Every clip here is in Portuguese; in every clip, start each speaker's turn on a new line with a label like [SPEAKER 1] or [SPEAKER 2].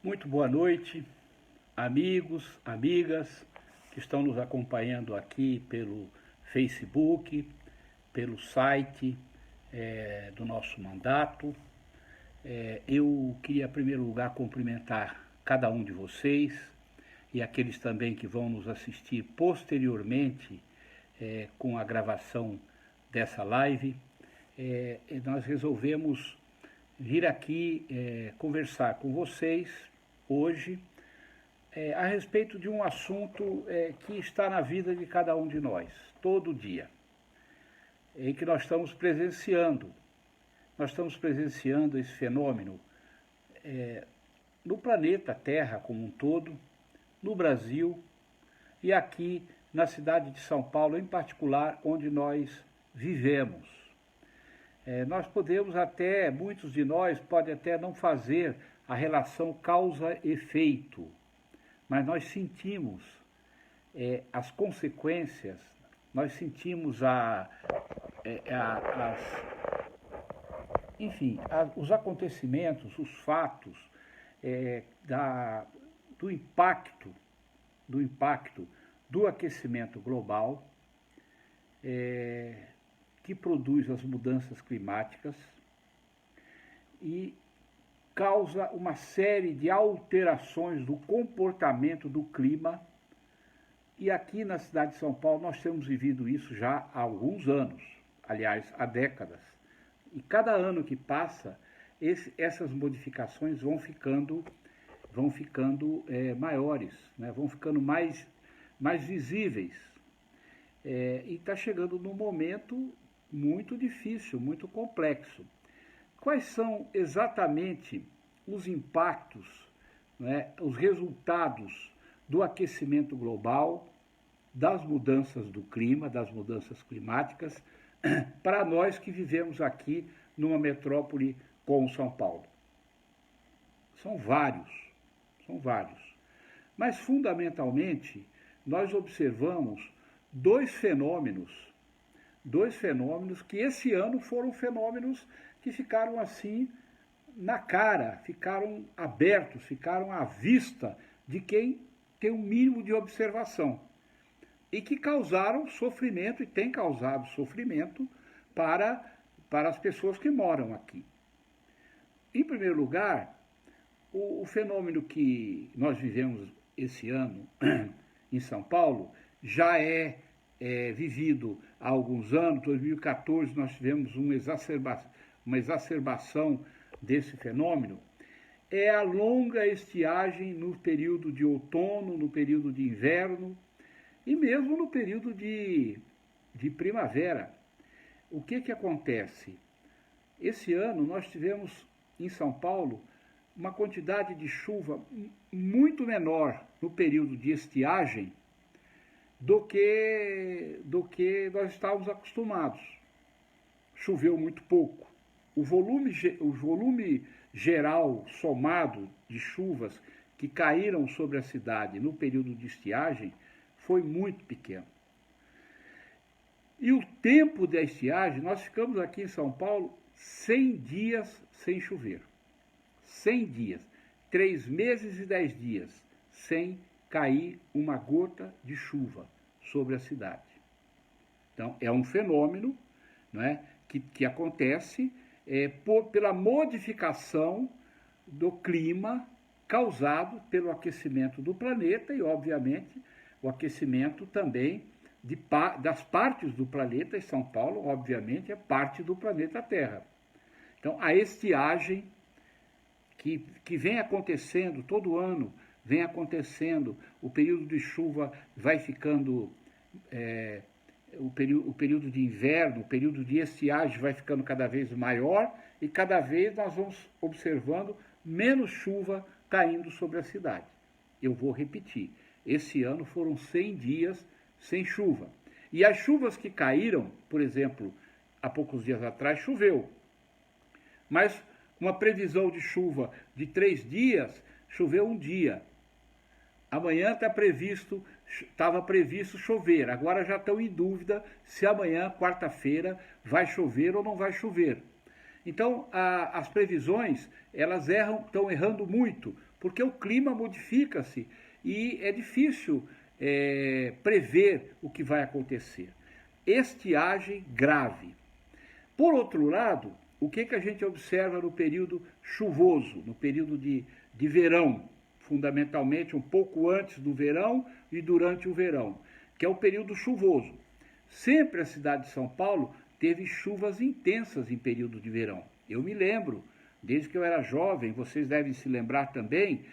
[SPEAKER 1] Muito boa noite, amigos, amigas que estão nos acompanhando aqui pelo Facebook, pelo site do nosso mandato. Eu queria, em primeiro lugar, cumprimentar cada um de vocês e aqueles também que vão nos assistir posteriormente com a gravação dessa live. Nós resolvemos vir aqui conversar com vocês hoje a respeito de um assunto que está na vida de cada um de nós, todo dia, em que nós estamos presenciando. Nós estamos presenciando esse fenômeno no planeta Terra como um todo, no Brasil e aqui na cidade de São Paulo, em particular, onde nós vivemos. Nós podemos até, muitos de nós podem até não fazer a relação causa-efeito, mas nós sentimos as consequências, nós sentimos os acontecimentos, os fatos do impacto do aquecimento global, que produz as mudanças climáticas e causa uma série de alterações do comportamento do clima. E aqui na cidade de São Paulo nós temos vivido isso já há alguns anos, aliás, há décadas. E cada ano que passa, essas modificações vão ficando maiores, né? Vão ficando mais visíveis. E está chegando num momento muito difícil, muito complexo. Quais são exatamente os impactos, né, os resultados do aquecimento global, das mudanças do clima, das mudanças climáticas, para nós que vivemos aqui numa metrópole como São Paulo? São vários. Mas, fundamentalmente, nós observamos dois fenômenos que esse ano foram fenômenos que ficaram assim na cara, ficaram abertos, ficaram à vista de quem tem um mínimo de observação e que causaram sofrimento e têm causado sofrimento para as pessoas que moram aqui. Em primeiro lugar, o fenômeno que nós vivemos esse ano em São Paulo já é vivido há alguns anos. Em 2014 nós tivemos uma exacerbação desse fenômeno. É a longa estiagem no período de outono, no período de inverno e mesmo no período de primavera. O que acontece? Esse ano nós tivemos em São Paulo uma quantidade de chuva muito menor no período de estiagem do que nós estávamos acostumados. Choveu muito pouco. O volume geral somado de chuvas que caíram sobre a cidade no período de estiagem foi muito pequeno. E o tempo da estiagem, nós ficamos aqui em São Paulo 100 dias sem chover. 100 dias, 3 meses e 10 dias sem cair uma gota de chuva sobre a cidade. Então, é um fenômeno, né, que acontece pela modificação do clima causado pelo aquecimento do planeta e, obviamente, o aquecimento também das partes do planeta, e São Paulo, obviamente, é parte do planeta Terra. Então, a estiagem que vem acontecendo todo ano, vem acontecendo, o período de chuva vai ficando, o período de inverno, o período de estiagem vai ficando cada vez maior e cada vez nós vamos observando menos chuva caindo sobre a cidade. Eu vou repetir, esse ano foram 100 dias sem chuva. E as chuvas que caíram, por exemplo, há poucos dias atrás choveu, mas uma previsão de chuva de 3 dias, choveu um dia. Amanhã estava previsto chover, agora já estão em dúvida se amanhã, quarta-feira, vai chover ou não vai chover. Então, as previsões, elas estão errando muito, porque o clima modifica-se e é difícil prever o que vai acontecer. Estiagem grave. Por outro lado, o que a gente observa no período chuvoso, no período de verão, fundamentalmente um pouco antes do verão e durante o verão, que é o período chuvoso. Sempre a cidade de São Paulo teve chuvas intensas em período de verão. Eu me lembro, desde que eu era jovem, vocês devem se lembrar também,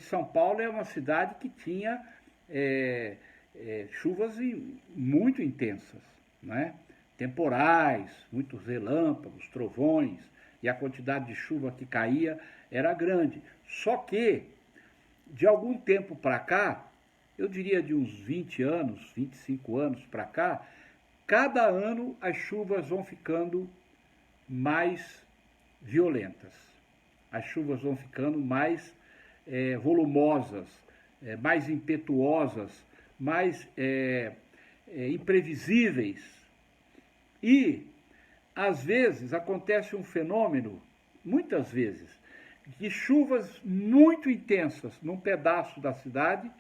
[SPEAKER 1] São Paulo é uma cidade que tinha chuvas muito intensas, né? Temporais, muitos relâmpagos, trovões, e a quantidade de chuva que caía era grande. Só que, de algum tempo para cá, eu diria de uns 20 anos, 25 anos para cá, cada ano as chuvas vão ficando mais violentas. As chuvas vão ficando mais volumosas, mais impetuosas, mais imprevisíveis. E, às vezes, acontece um fenômeno, muitas vezes, de chuvas muito intensas num pedaço da cidade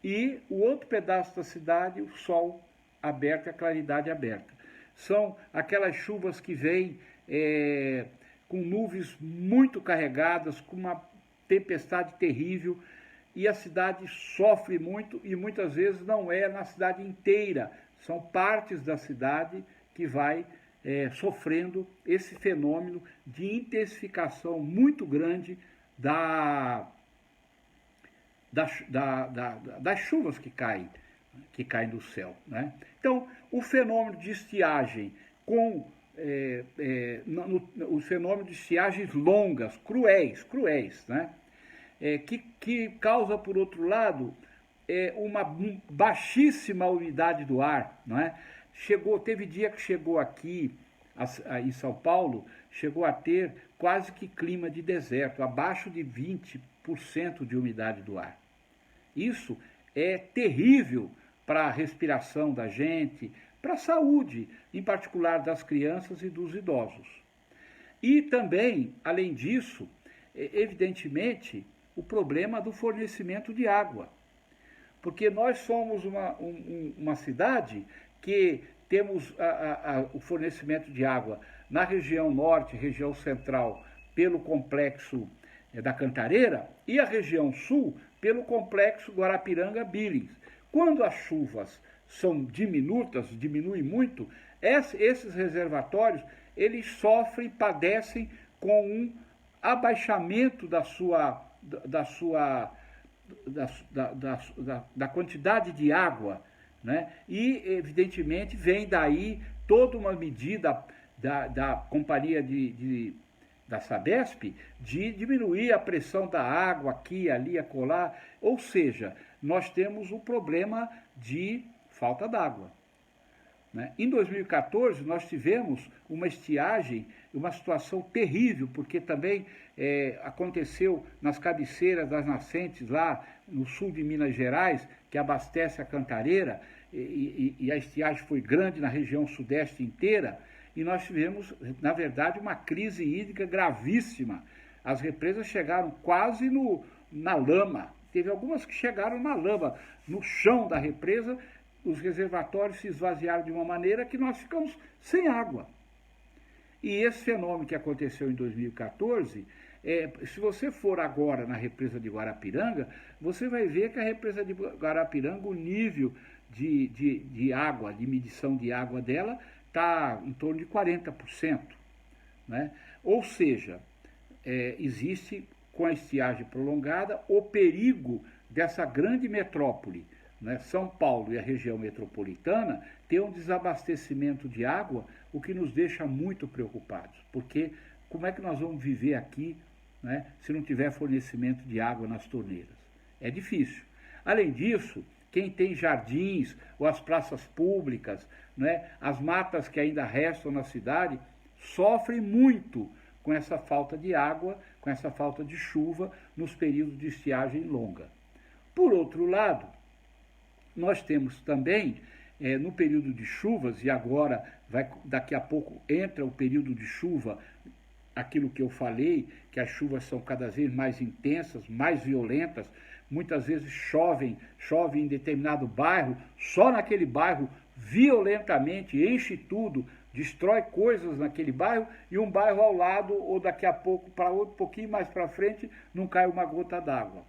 [SPEAKER 1] e o outro pedaço da cidade, o sol aberto e a claridade aberta. São aquelas chuvas que vêm com nuvens muito carregadas, com uma tempestade terrível, e a cidade sofre muito, e muitas vezes não é na cidade inteira, são partes da cidade que vai sofrendo esse fenômeno de intensificação muito grande das chuvas que caem do céu, né? Então, o fenômeno de estiagem o fenômeno de estiagens longas, cruéis, né? Que causa, por outro lado, uma baixíssima umidade do ar, não é? Teve dia que chegou aqui em São Paulo, chegou a ter quase que clima de deserto, abaixo de 20% de umidade do ar. Isso é terrível para a respiração da gente, para a saúde, em particular das crianças e dos idosos. E também, além disso, evidentemente, o problema do fornecimento de água. Porque nós somos uma cidade que temos o fornecimento de água na região norte, região central, pelo complexo da Cantareira, e a região sul pelo complexo Guarapiranga-Billings. Quando as chuvas são diminutas, diminuem muito, esses reservatórios, eles padecem com um abaixamento da quantidade de água, né? E, evidentemente, vem daí toda uma medida da companhia da Sabesp de diminuir a pressão da água aqui, ali, acolá. Ou seja, nós temos um problema de falta d'água, né? Em 2014, nós tivemos uma estiagem, uma situação terrível, porque também aconteceu nas cabeceiras das nascentes lá no sul de Minas Gerais, que abastece a Cantareira, e a estiagem foi grande na região sudeste inteira, e nós tivemos, na verdade, uma crise hídrica gravíssima. As represas chegaram quase na lama. Teve algumas que chegaram na lama, no chão da represa. Os reservatórios se esvaziaram de uma maneira que nós ficamos sem água. E esse fenômeno que aconteceu em 2014, se você for agora na represa de Guarapiranga, você vai ver que a represa de Guarapiranga, o nível de água, de medição de água dela, está em torno de 40%. Né? Ou seja, existe, com a estiagem prolongada, o perigo dessa grande metrópole, né, São Paulo e a região metropolitana, ter um desabastecimento de água, o que nos deixa muito preocupados, porque como é que nós vamos viver aqui, né, se não tiver fornecimento de água nas torneiras? É difícil. Além disso, quem tem jardins ou as praças públicas, né, as matas que ainda restam na cidade, sofrem muito com essa falta de água, com essa falta de chuva nos períodos de estiagem longa. Por outro lado, nós temos também, no período de chuvas, e agora daqui a pouco entra o período de chuva aquilo que eu falei, que as chuvas são cada vez mais intensas, mais violentas, muitas vezes chove em determinado bairro, só naquele bairro violentamente, enche tudo, destrói coisas naquele bairro, e um bairro ao lado, ou daqui a pouco para outro, um pouquinho mais para frente, não cai uma gota d'água.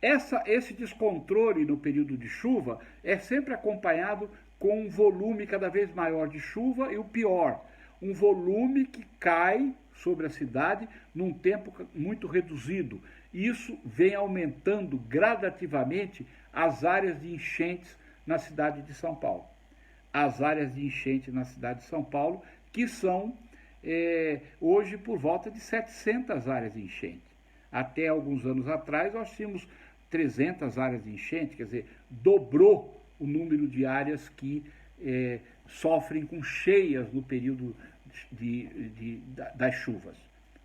[SPEAKER 1] Esse descontrole no período de chuva é sempre acompanhado com um volume cada vez maior de chuva, e o pior, um volume que cai sobre a cidade num tempo muito reduzido. Isso vem aumentando gradativamente as áreas de enchentes na cidade de São Paulo. As áreas de enchente na cidade de São Paulo, que são hoje por volta de 700 áreas de enchente. Até alguns anos atrás nós tínhamos 300 áreas de enchente, quer dizer, dobrou o número de áreas que sofrem com cheias no período das chuvas,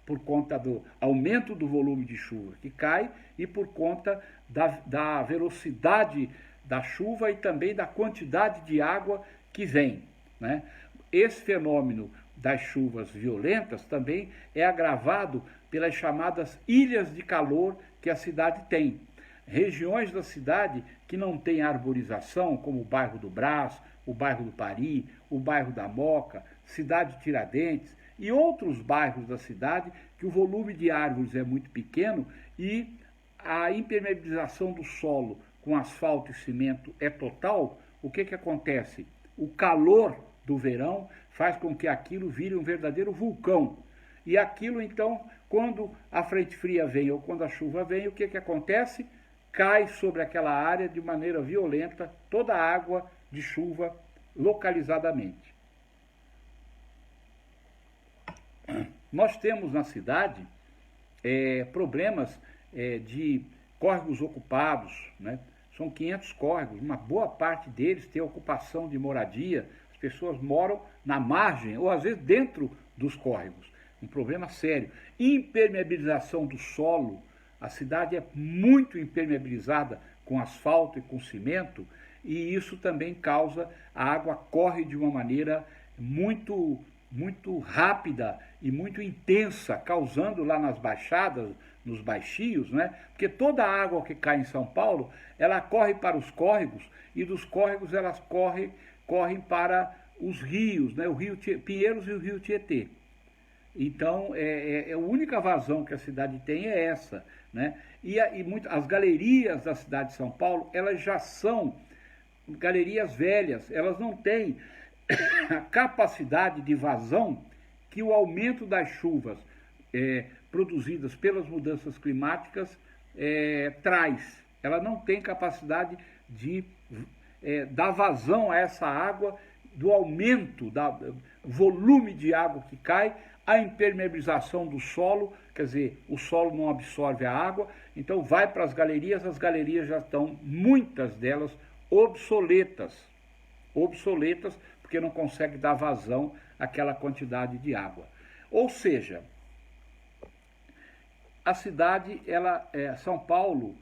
[SPEAKER 1] por conta do aumento do volume de chuva que cai e por conta da velocidade da chuva e também da quantidade de água que vem, né? Esse fenômeno das chuvas violentas também é agravado pelas chamadas ilhas de calor que a cidade tem. Regiões da cidade que não têm arborização, como o bairro do Brás, o bairro do Pari, o bairro da Moca, cidade de Tiradentes e outros bairros da cidade que o volume de árvores é muito pequeno e a impermeabilização do solo com asfalto e cimento é total. O que acontece? O calor do verão faz com que aquilo vire um verdadeiro vulcão. E aquilo, então, quando a frente fria vem ou quando a chuva vem, o que acontece? Cai sobre aquela área de maneira violenta toda a água de chuva localizadamente. Nós temos na cidade problemas de córregos ocupados, né? São 500 córregos, uma boa parte deles tem ocupação de moradia, as pessoas moram na margem ou às vezes dentro dos córregos, um problema sério. Impermeabilização do solo, a cidade é muito impermeabilizada com asfalto e com cimento, e isso também causa, a água corre de uma maneira muito rápida e muito intensa, causando lá nas baixadas, nos baixios, né? Porque toda a água que cai em São Paulo, ela corre para os córregos, e dos córregos elas correm para os rios, né? O rio Pinheiros e o rio Tietê. Então, a única vazão que a cidade tem é essa, né? As galerias da cidade de São Paulo, elas já são galerias velhas, elas não têm a capacidade de vazão que o aumento das chuvas produzidas pelas mudanças climáticas traz. Ela não tem capacidade de dar vazão a essa água, do aumento do volume de água que cai, a impermeabilização do solo, quer dizer, o solo não absorve a água, então vai para as galerias já estão, muitas delas, obsoletas, porque não consegue dar vazão àquela quantidade de água. Ou seja, a cidade, São Paulo,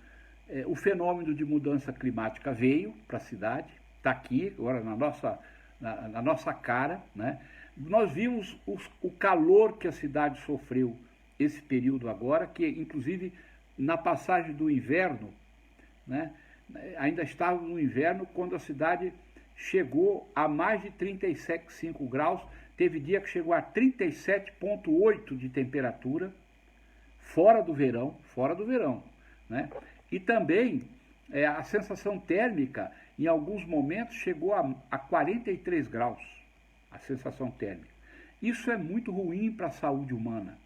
[SPEAKER 1] o fenômeno de mudança climática veio para a cidade, está aqui agora na nossa cara, né? Nós vimos o calor que a cidade sofreu esse período agora, que inclusive na passagem do inverno, né, ainda estava no inverno quando a cidade chegou a mais de 37,5 graus, teve dia que chegou a 37,8 de temperatura, fora do verão, né? E também a sensação térmica, em alguns momentos, chegou a 43 graus, a sensação térmica. Isso é muito ruim para a saúde humana,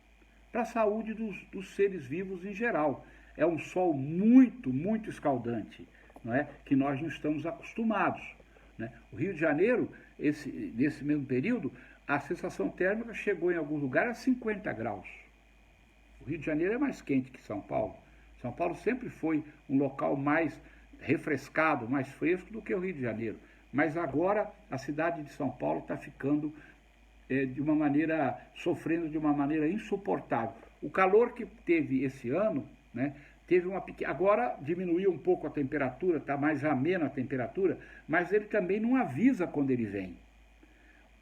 [SPEAKER 1] para a saúde dos seres vivos em geral. É um sol muito escaldante, não é? Que nós não estamos acostumados, né? O Rio de Janeiro, nesse mesmo período, a sensação térmica chegou em alguns lugares a 50 graus. O Rio de Janeiro é mais quente que São Paulo. São Paulo sempre foi um local mais refrescado, mais fresco do que o Rio de Janeiro. Mas agora a cidade de São Paulo está ficando sofrendo de uma maneira insuportável. O calor que teve esse ano, né, agora diminuiu um pouco a temperatura, está mais amena a temperatura, mas ele também não avisa quando ele vem.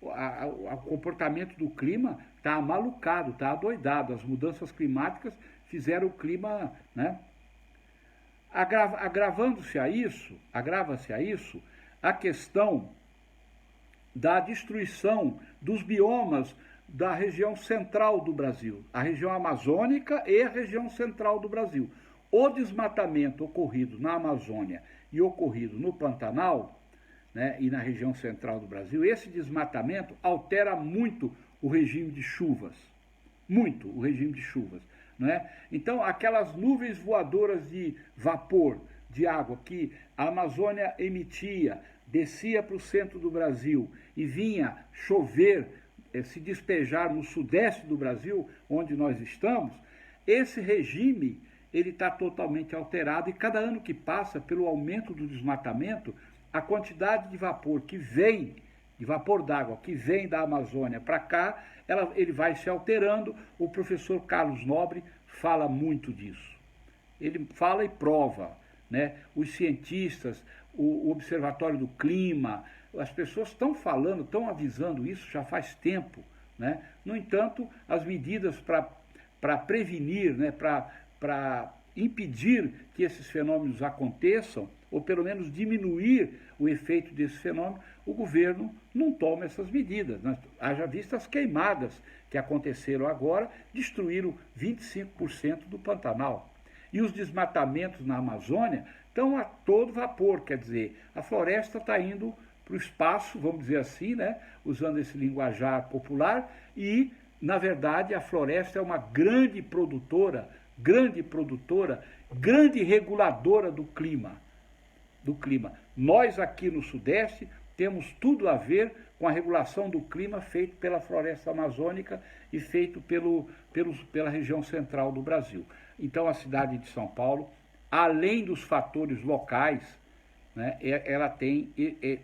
[SPEAKER 1] o comportamento do clima está amalucado, está adoidado. As mudanças climáticas fizeram o clima, né? Agrava-se a isso a questão da destruição dos biomas da região central do Brasil, a região amazônica e a região central do Brasil. O desmatamento ocorrido na Amazônia e ocorrido no Pantanal, né, e na região central do Brasil, esse desmatamento altera muito o regime de chuvas, muito o regime de chuvas. Né? Então, aquelas nuvens voadoras de vapor, de água, que a Amazônia emitia, descia para o centro do Brasil e vinha chover, se despejar no sudeste do Brasil, onde nós estamos, esse regime ele está totalmente alterado, e cada ano que passa, pelo aumento do desmatamento, a quantidade de vapor que vem, de vapor d'água que vem da Amazônia para cá, ele vai se alterando. O professor Carlos Nobre fala muito disso. Ele fala e prova, né? Os cientistas, o Observatório do Clima, as pessoas estão falando, estão avisando isso já faz tempo, né? No entanto, as medidas para prevenir, né, para impedir que esses fenômenos aconteçam, ou pelo menos diminuir o efeito desse fenômeno, o governo não toma essas medidas. Haja vista as queimadas que aconteceram agora, destruíram 25% do Pantanal. E os desmatamentos na Amazônia estão a todo vapor, quer dizer, a floresta está indo para o espaço, vamos dizer assim, né, usando esse linguajar popular, e, na verdade, a floresta é uma grande produtora, grande reguladora do clima. Nós aqui no Sudeste temos tudo a ver com a regulação do clima feito pela floresta amazônica e feito pela região central do Brasil. Então a cidade de São Paulo, além dos fatores locais, né, ela tem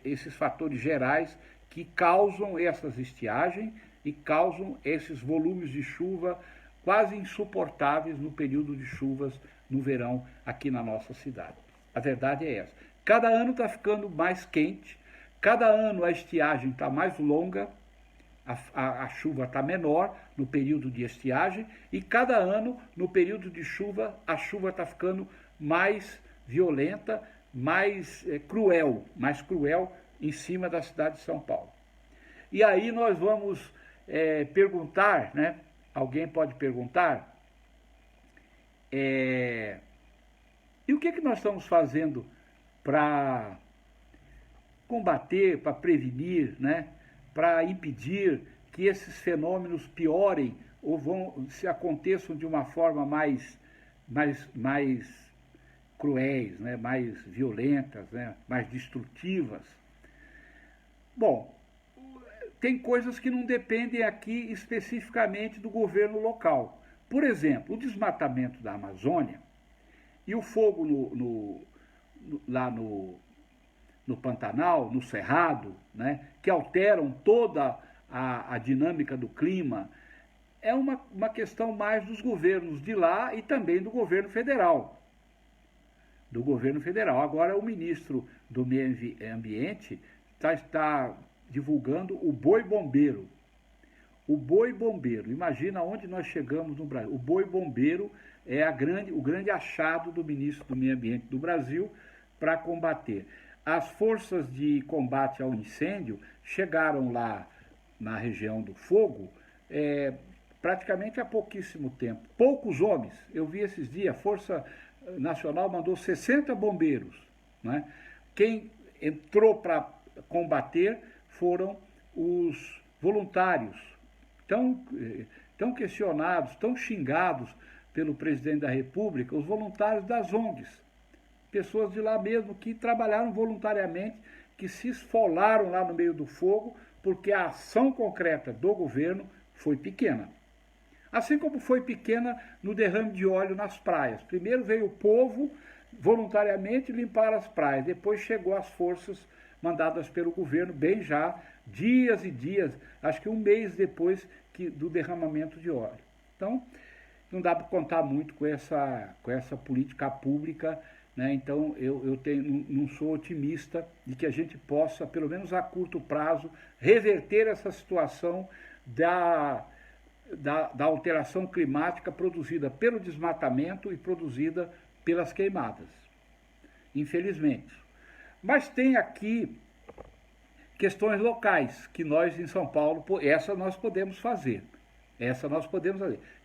[SPEAKER 1] esses fatores gerais que causam essas estiagens e causam esses volumes de chuva quase insuportáveis no período de chuvas no verão aqui na nossa cidade. A verdade é essa. Cada ano está ficando mais quente, cada ano a estiagem está mais longa, a chuva está menor no período de estiagem, e cada ano, no período de chuva, a chuva está ficando mais violenta, mais cruel em cima da cidade de São Paulo. E aí nós vamos perguntar, né? Alguém pode perguntar, e o que nós estamos fazendo para combater, para prevenir, né? Para impedir que esses fenômenos piorem ou se aconteçam de uma forma mais cruéis, né? Mais violentas, né? Mais destrutivas. Bom, tem coisas que não dependem aqui especificamente do governo local. Por exemplo, o desmatamento da Amazônia e o fogo lá no Pantanal, no Cerrado, né, que alteram toda a dinâmica do clima, é uma questão mais dos governos de lá e também do governo federal. Agora, o ministro do Meio Ambiente está divulgando o boi bombeiro. O boi bombeiro, imagina onde nós chegamos no Brasil. O boi bombeiro é o grande achado do ministro do Meio Ambiente do Brasil para combater. As forças de combate ao incêndio chegaram lá na região do fogo praticamente há pouquíssimo tempo. Poucos homens. Eu vi esses dias, a Força Nacional mandou 60 bombeiros. Né? Quem entrou para combater foram os voluntários, tão questionados, tão xingados pelo presidente da República, os voluntários das ONGs, pessoas de lá mesmo que trabalharam voluntariamente, que se esfolaram lá no meio do fogo, porque a ação concreta do governo foi pequena. Assim como foi pequena no derrame de óleo nas praias. Primeiro veio o povo voluntariamente limpar as praias, depois chegou as forças mandadas pelo governo, bem já, dias e dias, acho que um mês depois do derramamento de óleo. Então, não dá para contar muito com essa política pública né? Então não sou otimista de que a gente possa, pelo menos a curto prazo, reverter essa situação da alteração climática produzida pelo desmatamento e produzida pelas queimadas, infelizmente. Mas tem aqui questões locais que nós em São Paulo, essa nós podemos fazer.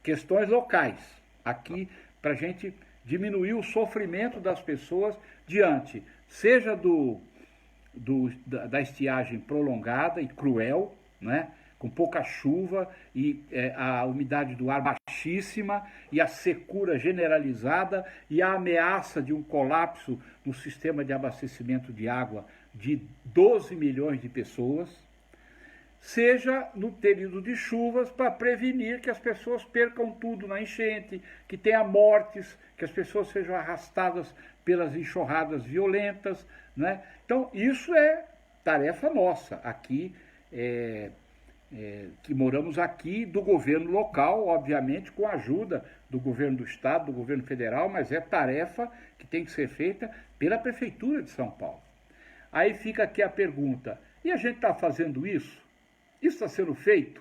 [SPEAKER 1] Questões locais, aqui, para a gente diminuir o sofrimento das pessoas diante, seja da estiagem prolongada e cruel, né? Com pouca chuva e a umidade do ar baixíssima e a secura generalizada e a ameaça de um colapso no sistema de abastecimento de água de 12 milhões de pessoas, seja no período de chuvas para prevenir que as pessoas percam tudo na enchente, que tenha mortes, que as pessoas sejam arrastadas pelas enxurradas violentas, né? Então, isso é tarefa nossa aqui, que moramos aqui, do governo local, obviamente com a ajuda do governo do estado, do governo federal, mas é tarefa que tem que ser feita pela Prefeitura de São Paulo. Aí fica aqui a pergunta, e a gente está fazendo isso? Isso está sendo feito?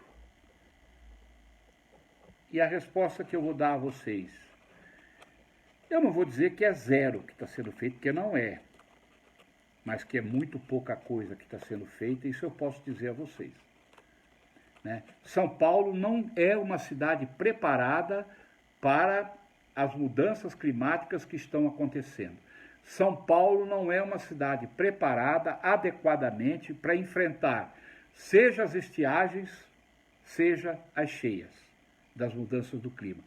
[SPEAKER 1] E a resposta que eu vou dar a vocês, eu não vou dizer que é zero que está sendo feito, porque não é, mas que é muito pouca coisa que está sendo feita, isso eu posso dizer a vocês. Né? São Paulo não é uma cidade preparada para as mudanças climáticas que estão acontecendo. São Paulo não é uma cidade preparada adequadamente para enfrentar seja as estiagens, seja as cheias das mudanças do clima,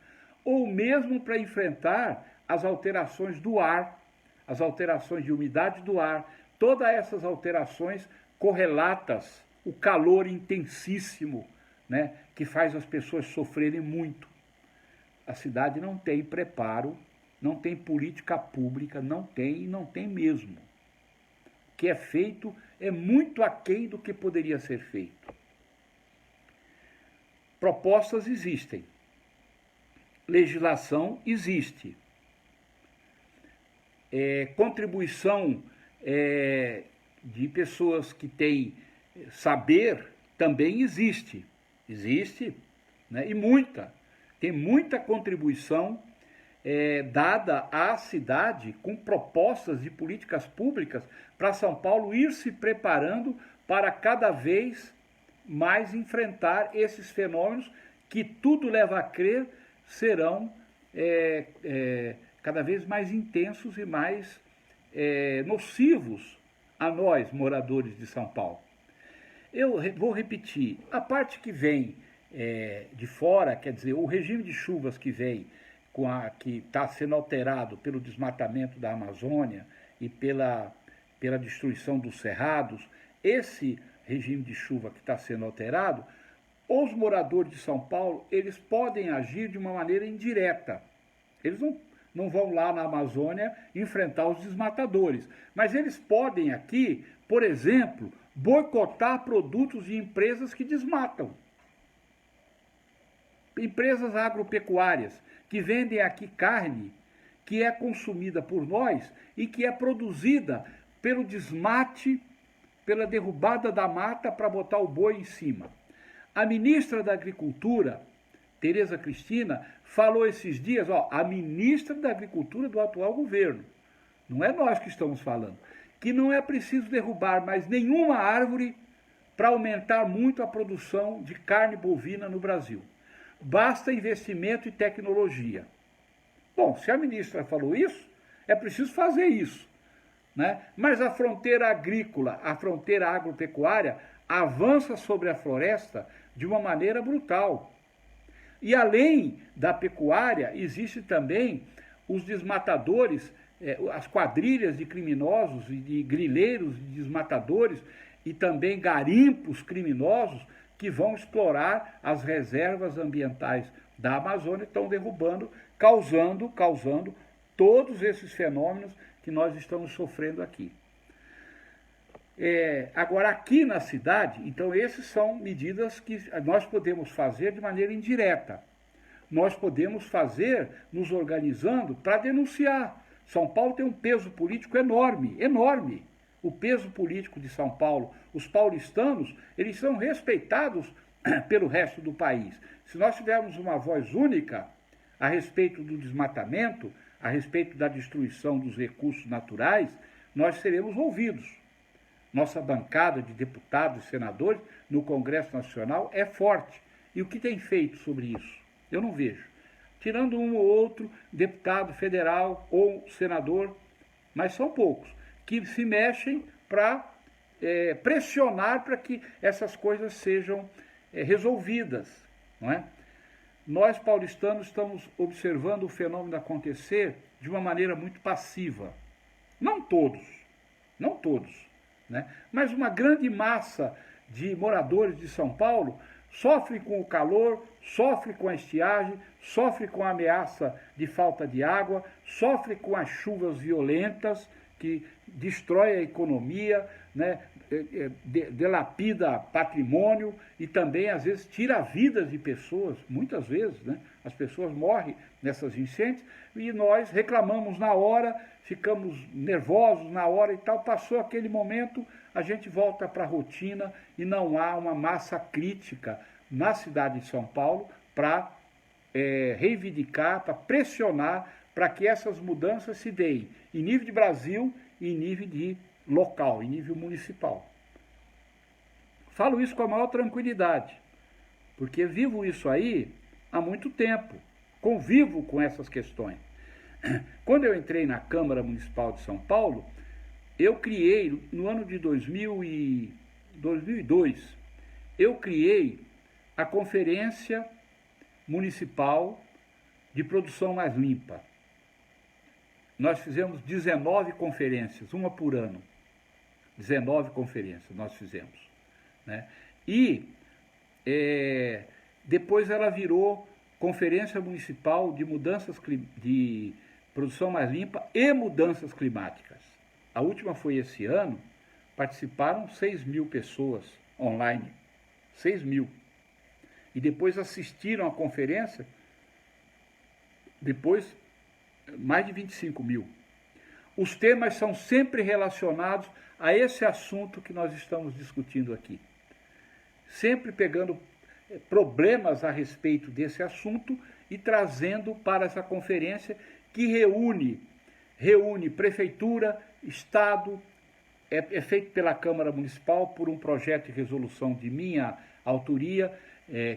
[SPEAKER 1] ou mesmo para enfrentar as alterações do ar, as alterações de umidade do ar, todas essas alterações correlatas, o calor intensíssimo, né, que faz as pessoas sofrerem muito. A cidade não tem preparo, não tem política pública, não tem mesmo. O que é feito é muito aquém do que poderia ser feito. Propostas existem, legislação existe, contribuição de pessoas que têm saber também existe, né? E tem muita contribuição dada à cidade com propostas de políticas públicas para São Paulo ir se preparando para cada vez mais enfrentar esses fenômenos que tudo leva a crer serão cada vez mais intensos e mais nocivos a nós, moradores de São Paulo. Eu vou repetir, a parte que vem de fora, quer dizer, o regime de chuvas que vem, que está sendo alterado pelo desmatamento da Amazônia e pela destruição dos cerrados, esse regime de chuva que está sendo alterado, os moradores de São Paulo, eles podem agir de uma maneira indireta. Eles não vão lá na Amazônia enfrentar os desmatadores, mas eles podem aqui, por exemplo, boicotar produtos de empresas que desmatam. Empresas agropecuárias que vendem aqui carne que é consumida por nós e que é produzida pelo desmate, pela derrubada da mata para botar o boi em cima. A ministra da Agricultura, Tereza Cristina, falou esses dias, a ministra da Agricultura do atual governo, não é nós que estamos falando, que não é preciso derrubar mais nenhuma árvore para aumentar muito a produção de carne bovina no Brasil. Basta investimento e tecnologia. Bom, se a ministra falou isso, é preciso fazer isso, né? Mas a fronteira agrícola, a fronteira agropecuária, avança sobre a floresta de uma maneira brutal. E além da pecuária, existe também os desmatadores, as quadrilhas de criminosos e de grileiros de desmatadores e também garimpos criminosos que vão explorar as reservas ambientais da Amazônia, estão derrubando, causando todos esses fenômenos que nós estamos sofrendo aqui. Agora, aqui na cidade, então, essas são medidas que nós podemos fazer de maneira indireta. Nós podemos fazer nos organizando para denunciar. São Paulo tem um peso político enorme, enorme. O peso político de São Paulo, os paulistanos, eles são respeitados pelo resto do país. Se nós tivermos uma voz única a respeito do desmatamento, a respeito da destruição dos recursos naturais, nós seremos ouvidos. Nossa bancada de deputados e senadores no Congresso Nacional é forte. E o que tem feito sobre isso? Eu não vejo. Tirando um ou outro deputado federal ou senador, mas são poucos, que se mexem para pressionar para que essas coisas sejam resolvidas, não é? Nós, paulistanos, estamos observando o fenômeno acontecer de uma maneira muito passiva. Não todos, né? Mas uma grande massa de moradores de São Paulo sofre com o calor, sofre com a estiagem, sofre com a ameaça de falta de água, sofre com as chuvas violentas que destrói a economia, né? Delapida patrimônio e também, às vezes, tira vidas de pessoas, muitas vezes, né? As pessoas morrem nessas enchentes e nós reclamamos na hora, ficamos nervosos na hora e tal, passou aquele momento, a gente volta para a rotina e não há uma massa crítica na cidade de São Paulo para reivindicar, para pressionar para que essas mudanças se deem em nível de Brasil e em nível de local, em nível municipal. Falo isso com a maior tranquilidade, porque vivo isso aí há muito tempo, convivo com essas questões. Quando eu entrei na Câmara Municipal de São Paulo, eu criei, no ano de 2002, eu criei a Conferência Municipal de Produção Mais Limpa. Nós fizemos 19 conferências, uma por ano. 19 conferências nós fizemos, né? E depois ela virou Conferência Municipal de de Produção Mais Limpa e Mudanças Climáticas. A última foi esse ano, participaram 6.000 pessoas online, 6.000. E depois assistiram à conferência, depois mais de 25.000. Os temas são sempre relacionados a esse assunto que nós estamos discutindo aqui. Sempre pegando problemas a respeito desse assunto e trazendo para essa conferência que reúne prefeitura, Estado, é feito pela Câmara Municipal por um projeto de resolução de minha autoria,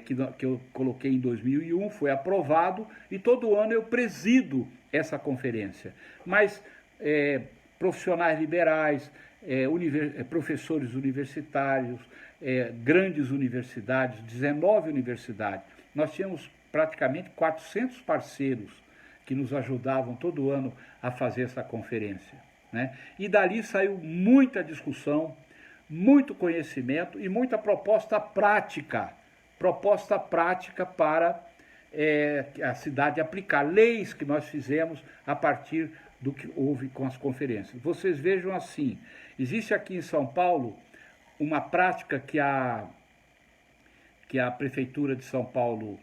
[SPEAKER 1] que eu coloquei em 2001, foi aprovado, e todo ano eu presido essa conferência. Mas profissionais liberais, professores universitários, grandes universidades, 19 universidades. Nós tínhamos praticamente 400 parceiros que nos ajudavam todo ano a fazer essa conferência, né? E dali saiu muita discussão, muito conhecimento e muita proposta prática para a cidade aplicar leis que nós fizemos a partir do que houve com as conferências. Vocês vejam assim, existe aqui em São Paulo uma prática que a Prefeitura de São Paulo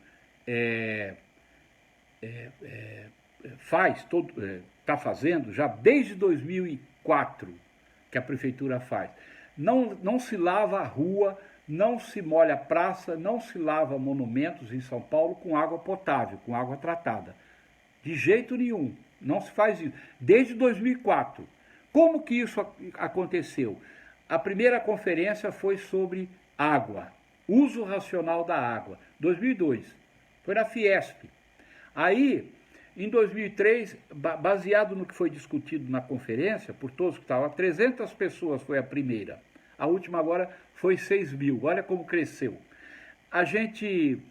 [SPEAKER 1] está fazendo já desde 2004 que a Prefeitura faz. Não se lava a rua, não se molha a praça, não se lava monumentos em São Paulo com água potável, com água tratada. De jeito nenhum, não se faz isso. Desde 2004. Como que isso aconteceu? A primeira conferência foi sobre água, uso racional da água, 2002. Foi na Fiesp. Aí, em 2003, baseado no que foi discutido na conferência, por todos que estavam, 300 pessoas foi a primeira. A última agora foi 6.000. Olha como cresceu. A gente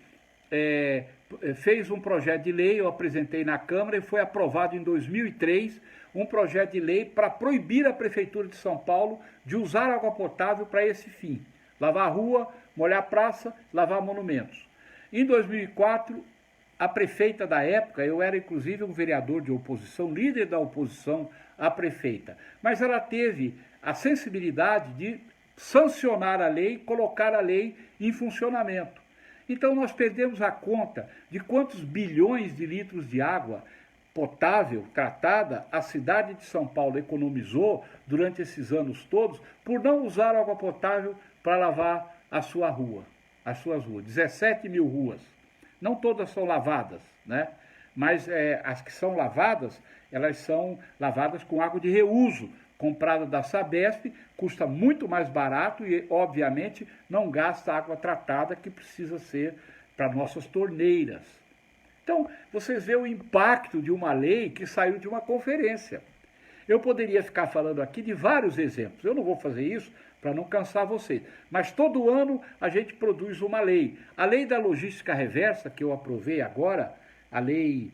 [SPEAKER 1] fez um projeto de lei, eu apresentei na Câmara e foi aprovado em 2003 um projeto de lei para proibir a Prefeitura de São Paulo de usar água potável para esse fim. Lavar a rua, molhar a praça, lavar monumentos. Em 2004, a prefeita da época, eu era inclusive um vereador de oposição, líder da oposição à prefeita, mas ela teve a sensibilidade de sancionar a lei, colocar a lei em funcionamento. Então nós perdemos a conta de quantos bilhões de litros de água potável, tratada, a cidade de São Paulo economizou durante esses anos todos por não usar água potável para lavar a sua rua, as suas ruas. 17 mil ruas. Não todas são lavadas, né? Mas as que são lavadas, elas são lavadas com água de reuso, comprada da Sabesp, custa muito mais barato e, obviamente, não gasta água tratada que precisa ser para nossas torneiras. Então, vocês veem o impacto de uma lei que saiu de uma conferência. Eu poderia ficar falando aqui de vários exemplos, eu não vou fazer isso para não cansar vocês, mas todo ano a gente produz uma lei. A lei da logística reversa, que eu aprovei agora, a lei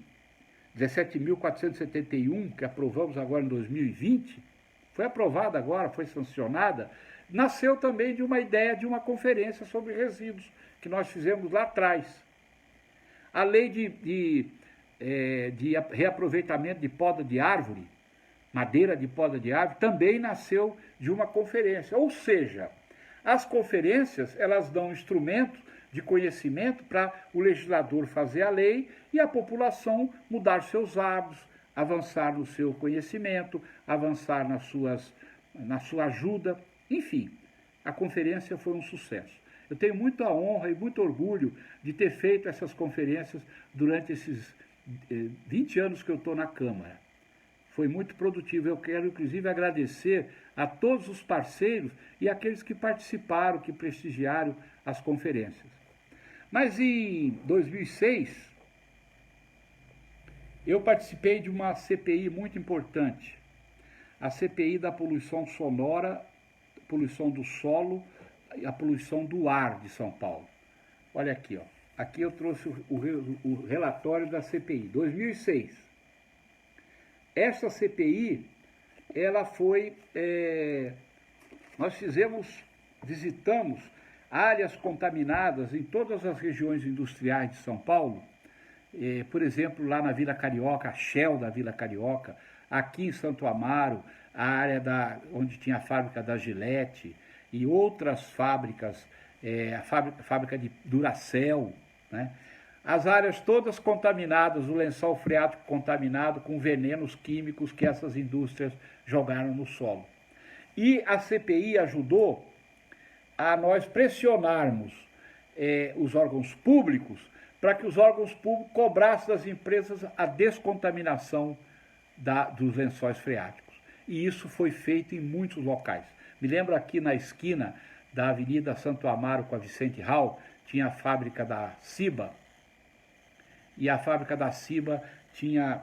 [SPEAKER 1] 17.471, que aprovamos agora em 2020, foi aprovada agora, foi sancionada, nasceu também de uma ideia de uma conferência sobre resíduos, que nós fizemos lá atrás. A lei de reaproveitamento de poda de árvore, madeira de poda de árvore, também nasceu de uma conferência. Ou seja, as conferências, elas dão instrumentos de conhecimento para o legislador fazer a lei e a população mudar seus hábitos, avançar no seu conhecimento, avançar na sua ajuda. Enfim, a conferência foi um sucesso. Eu tenho muita honra e muito orgulho de ter feito essas conferências durante esses 20 anos que eu estou na Câmara. Foi muito produtivo. Eu quero, inclusive, agradecer a todos os parceiros e aqueles que participaram, que prestigiaram as conferências. Mas em 2006, eu participei de uma CPI muito importante, a CPI da poluição sonora, poluição do solo e a poluição do ar de São Paulo. Olha aqui, ó. Aqui eu trouxe o relatório da CPI, 2006. Essa CPI, ela foi, nós visitamos áreas contaminadas em todas as regiões industriais de São Paulo, por exemplo, lá na Vila Carioca, a Shell da Vila Carioca, aqui em Santo Amaro, a área onde tinha a fábrica da Gillette e outras fábricas, a fábrica de Duracell, né? As áreas todas contaminadas, o lençol freático contaminado com venenos químicos que essas indústrias jogaram no solo. E a CPI ajudou a nós pressionarmos os órgãos públicos para que os órgãos públicos cobrassem das empresas a descontaminação dos lençóis freáticos. E isso foi feito em muitos locais. Me lembro aqui na esquina da Avenida Santo Amaro com a Vicente Hall, tinha a fábrica da Ciba, e a fábrica da Ciba tinha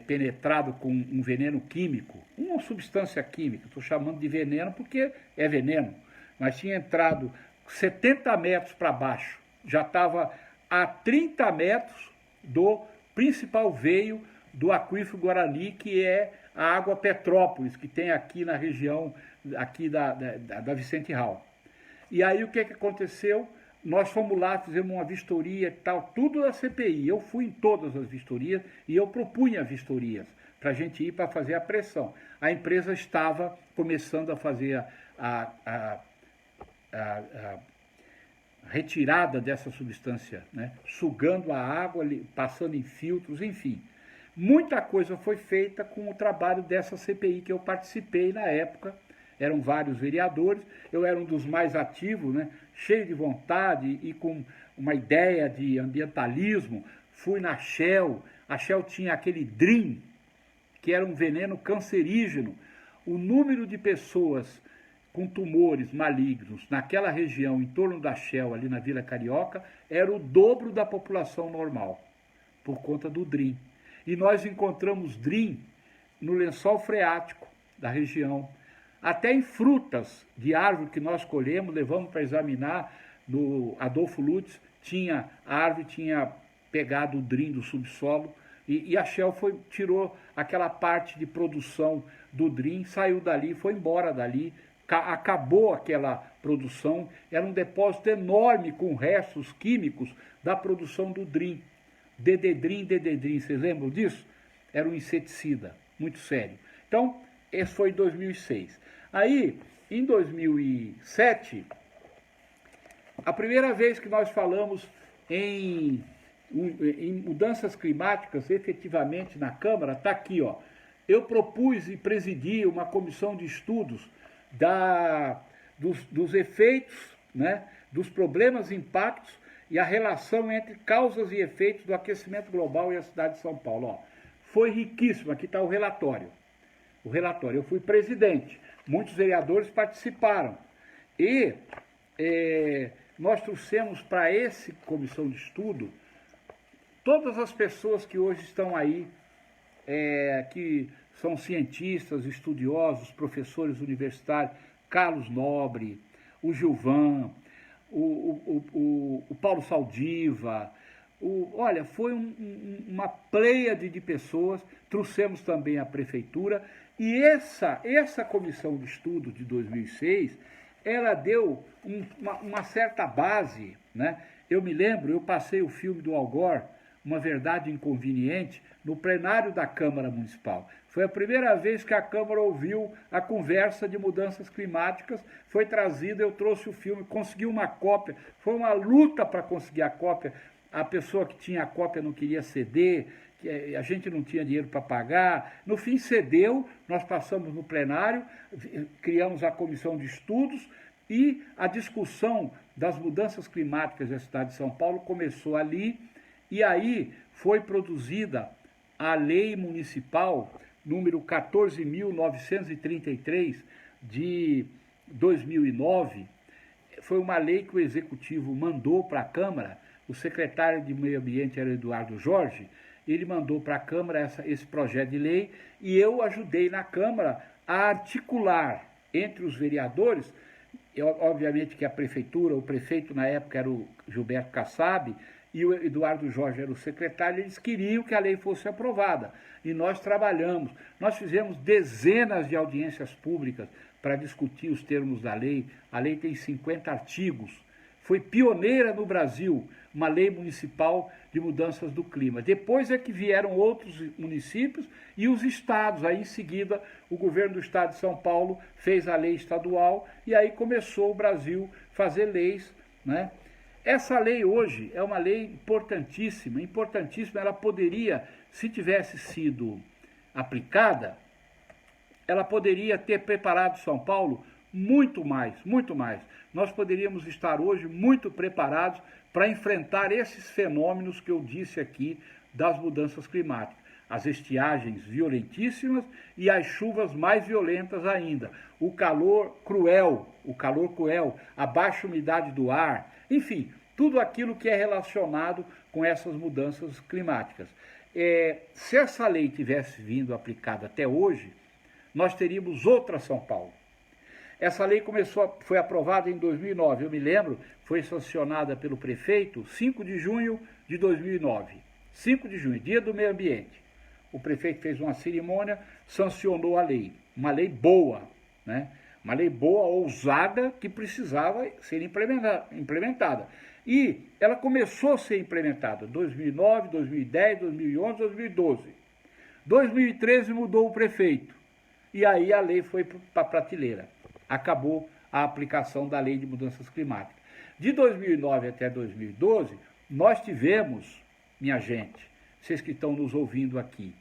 [SPEAKER 1] penetrado com um veneno químico, uma substância química, estou chamando de veneno porque é veneno, mas tinha entrado 70 metros para baixo, já estava a 30 metros do principal veio do aquífero Guarani, que é a água Petrópolis, que tem aqui na região aqui da Vicente Hall. E aí o que aconteceu? Nós fomos lá, fizemos uma vistoria e tal, tudo da CPI. Eu fui em todas as vistorias e eu propunha vistorias para a gente ir para fazer a pressão. A empresa estava começando a fazer a retirada dessa substância, né? Sugando a água, passando em filtros, enfim. Muita coisa foi feita com o trabalho dessa CPI que eu participei na época. Eram vários vereadores, eu era um dos mais ativos, né? Cheio de vontade e com uma ideia de ambientalismo. Fui na Shell, a Shell tinha aquele DRIM, que era um veneno cancerígeno. O número de pessoas com tumores malignos naquela região, em torno da Shell, ali na Vila Carioca, era o dobro da população normal, por conta do DRIM. E nós encontramos DRIM no lençol freático da região, até em frutas de árvore que nós colhemos, levamos para examinar, no Adolfo Lutz, a árvore tinha pegado o DRIM do subsolo, e a Shell tirou aquela parte de produção do DRIM, saiu dali, foi embora dali, acabou aquela produção, era um depósito enorme com restos químicos da produção do DRIM. Dededrim, vocês lembram disso? Era um inseticida, muito sério. Então, esse foi em 2006. Aí, em 2007, a primeira vez que nós falamos em em mudanças climáticas, efetivamente, na Câmara, está aqui, ó. Eu propus e presidi uma comissão de estudos dos efeitos, né, dos problemas e impactos e a relação entre causas e efeitos do aquecimento global e a cidade de São Paulo. Ó, foi riquíssimo, aqui está o relatório. O relatório, eu fui presidente, muitos vereadores participaram. E nós trouxemos para essa comissão de estudo todas as pessoas que hoje estão aí, que são cientistas, estudiosos, professores universitários, Carlos Nobre, o Gilvan, o Paulo Saldiva, olha, foi uma pleiade de pessoas, trouxemos também a prefeitura, e essa comissão de estudo de 2006, ela deu uma certa base, né? Eu me lembro, eu passei o filme do Al Gore, Uma Verdade Inconveniente, no plenário da Câmara Municipal. Foi a primeira vez que a Câmara ouviu a conversa de mudanças climáticas, foi trazida, eu trouxe o filme, consegui uma cópia, foi uma luta para conseguir a cópia, a pessoa que tinha a cópia não queria ceder, a gente não tinha dinheiro para pagar, no fim cedeu, nós passamos no plenário, criamos a comissão de estudos e a discussão das mudanças climáticas da cidade de São Paulo começou ali, e aí foi produzida a lei municipal número 14.933 de 2009, foi uma lei que o Executivo mandou para a Câmara, o secretário de Meio Ambiente era Eduardo Jorge, ele mandou para a Câmara esse projeto de lei e eu ajudei na Câmara a articular entre os vereadores, obviamente que a prefeitura, o prefeito na época era o Gilberto Kassab, e o Eduardo Jorge era o secretário, eles queriam que a lei fosse aprovada. E nós trabalhamos, nós fizemos dezenas de audiências públicas para discutir os termos da lei. A lei tem 50 artigos. Foi pioneira no Brasil, uma lei municipal de mudanças do clima. Depois é que vieram outros municípios e os estados. Aí, em seguida, o governo do estado de São Paulo fez a lei estadual e aí começou o Brasil a fazer leis, né? Essa lei hoje é uma lei importantíssima, ela poderia, se tivesse sido aplicada, ela poderia ter preparado São Paulo muito mais, muito mais. Nós poderíamos estar hoje muito preparados para enfrentar esses fenômenos que eu disse aqui das mudanças climáticas. As estiagens violentíssimas e as chuvas mais violentas ainda. O calor cruel, a baixa umidade do ar, enfim, tudo aquilo que é relacionado com essas mudanças climáticas. Se essa lei tivesse vindo aplicada até hoje, nós teríamos outra São Paulo. Essa lei foi aprovada em 2009, eu me lembro, foi sancionada pelo prefeito 5 de junho de 2009. 5 de junho, Dia do Meio Ambiente. O prefeito fez uma cerimônia, sancionou a lei. Uma lei boa, né? Uma lei boa, ousada, que precisava ser implementada. E ela começou a ser implementada em 2009, 2010, 2011, 2012. 2013 mudou o prefeito. E aí a lei foi para a prateleira. Acabou a aplicação da lei de mudanças climáticas. De 2009 até 2012, nós tivemos, minha gente, vocês que estão nos ouvindo aqui,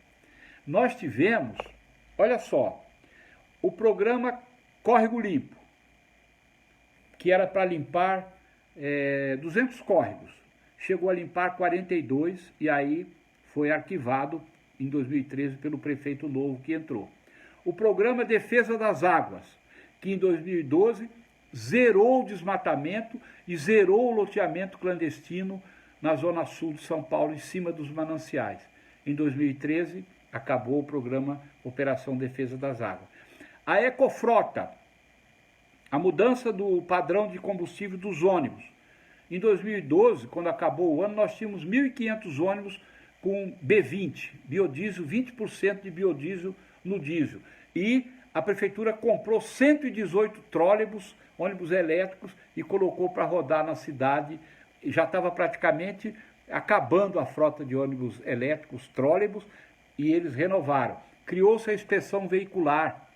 [SPEAKER 1] nós tivemos, olha só, o programa Córrego Limpo, que era para limpar 200 córregos. Chegou a limpar 42 e aí foi arquivado em 2013 pelo prefeito novo que entrou. O programa Defesa das Águas, que em 2012 zerou o desmatamento e zerou o loteamento clandestino na zona sul de São Paulo, em cima dos mananciais. Em 2013, acabou o programa Operação Defesa das Águas. A Ecofrota, a mudança do padrão de combustível dos ônibus. Em 2012, quando acabou o ano, nós tínhamos 1.500 ônibus com B20, biodiesel, 20% de biodiesel no diesel. E a prefeitura comprou 118 trólebus, ônibus elétricos, e colocou para rodar na cidade. Já estava praticamente acabando a frota de ônibus elétricos, trólebus, e eles renovaram. Criou-se a inspeção veicular,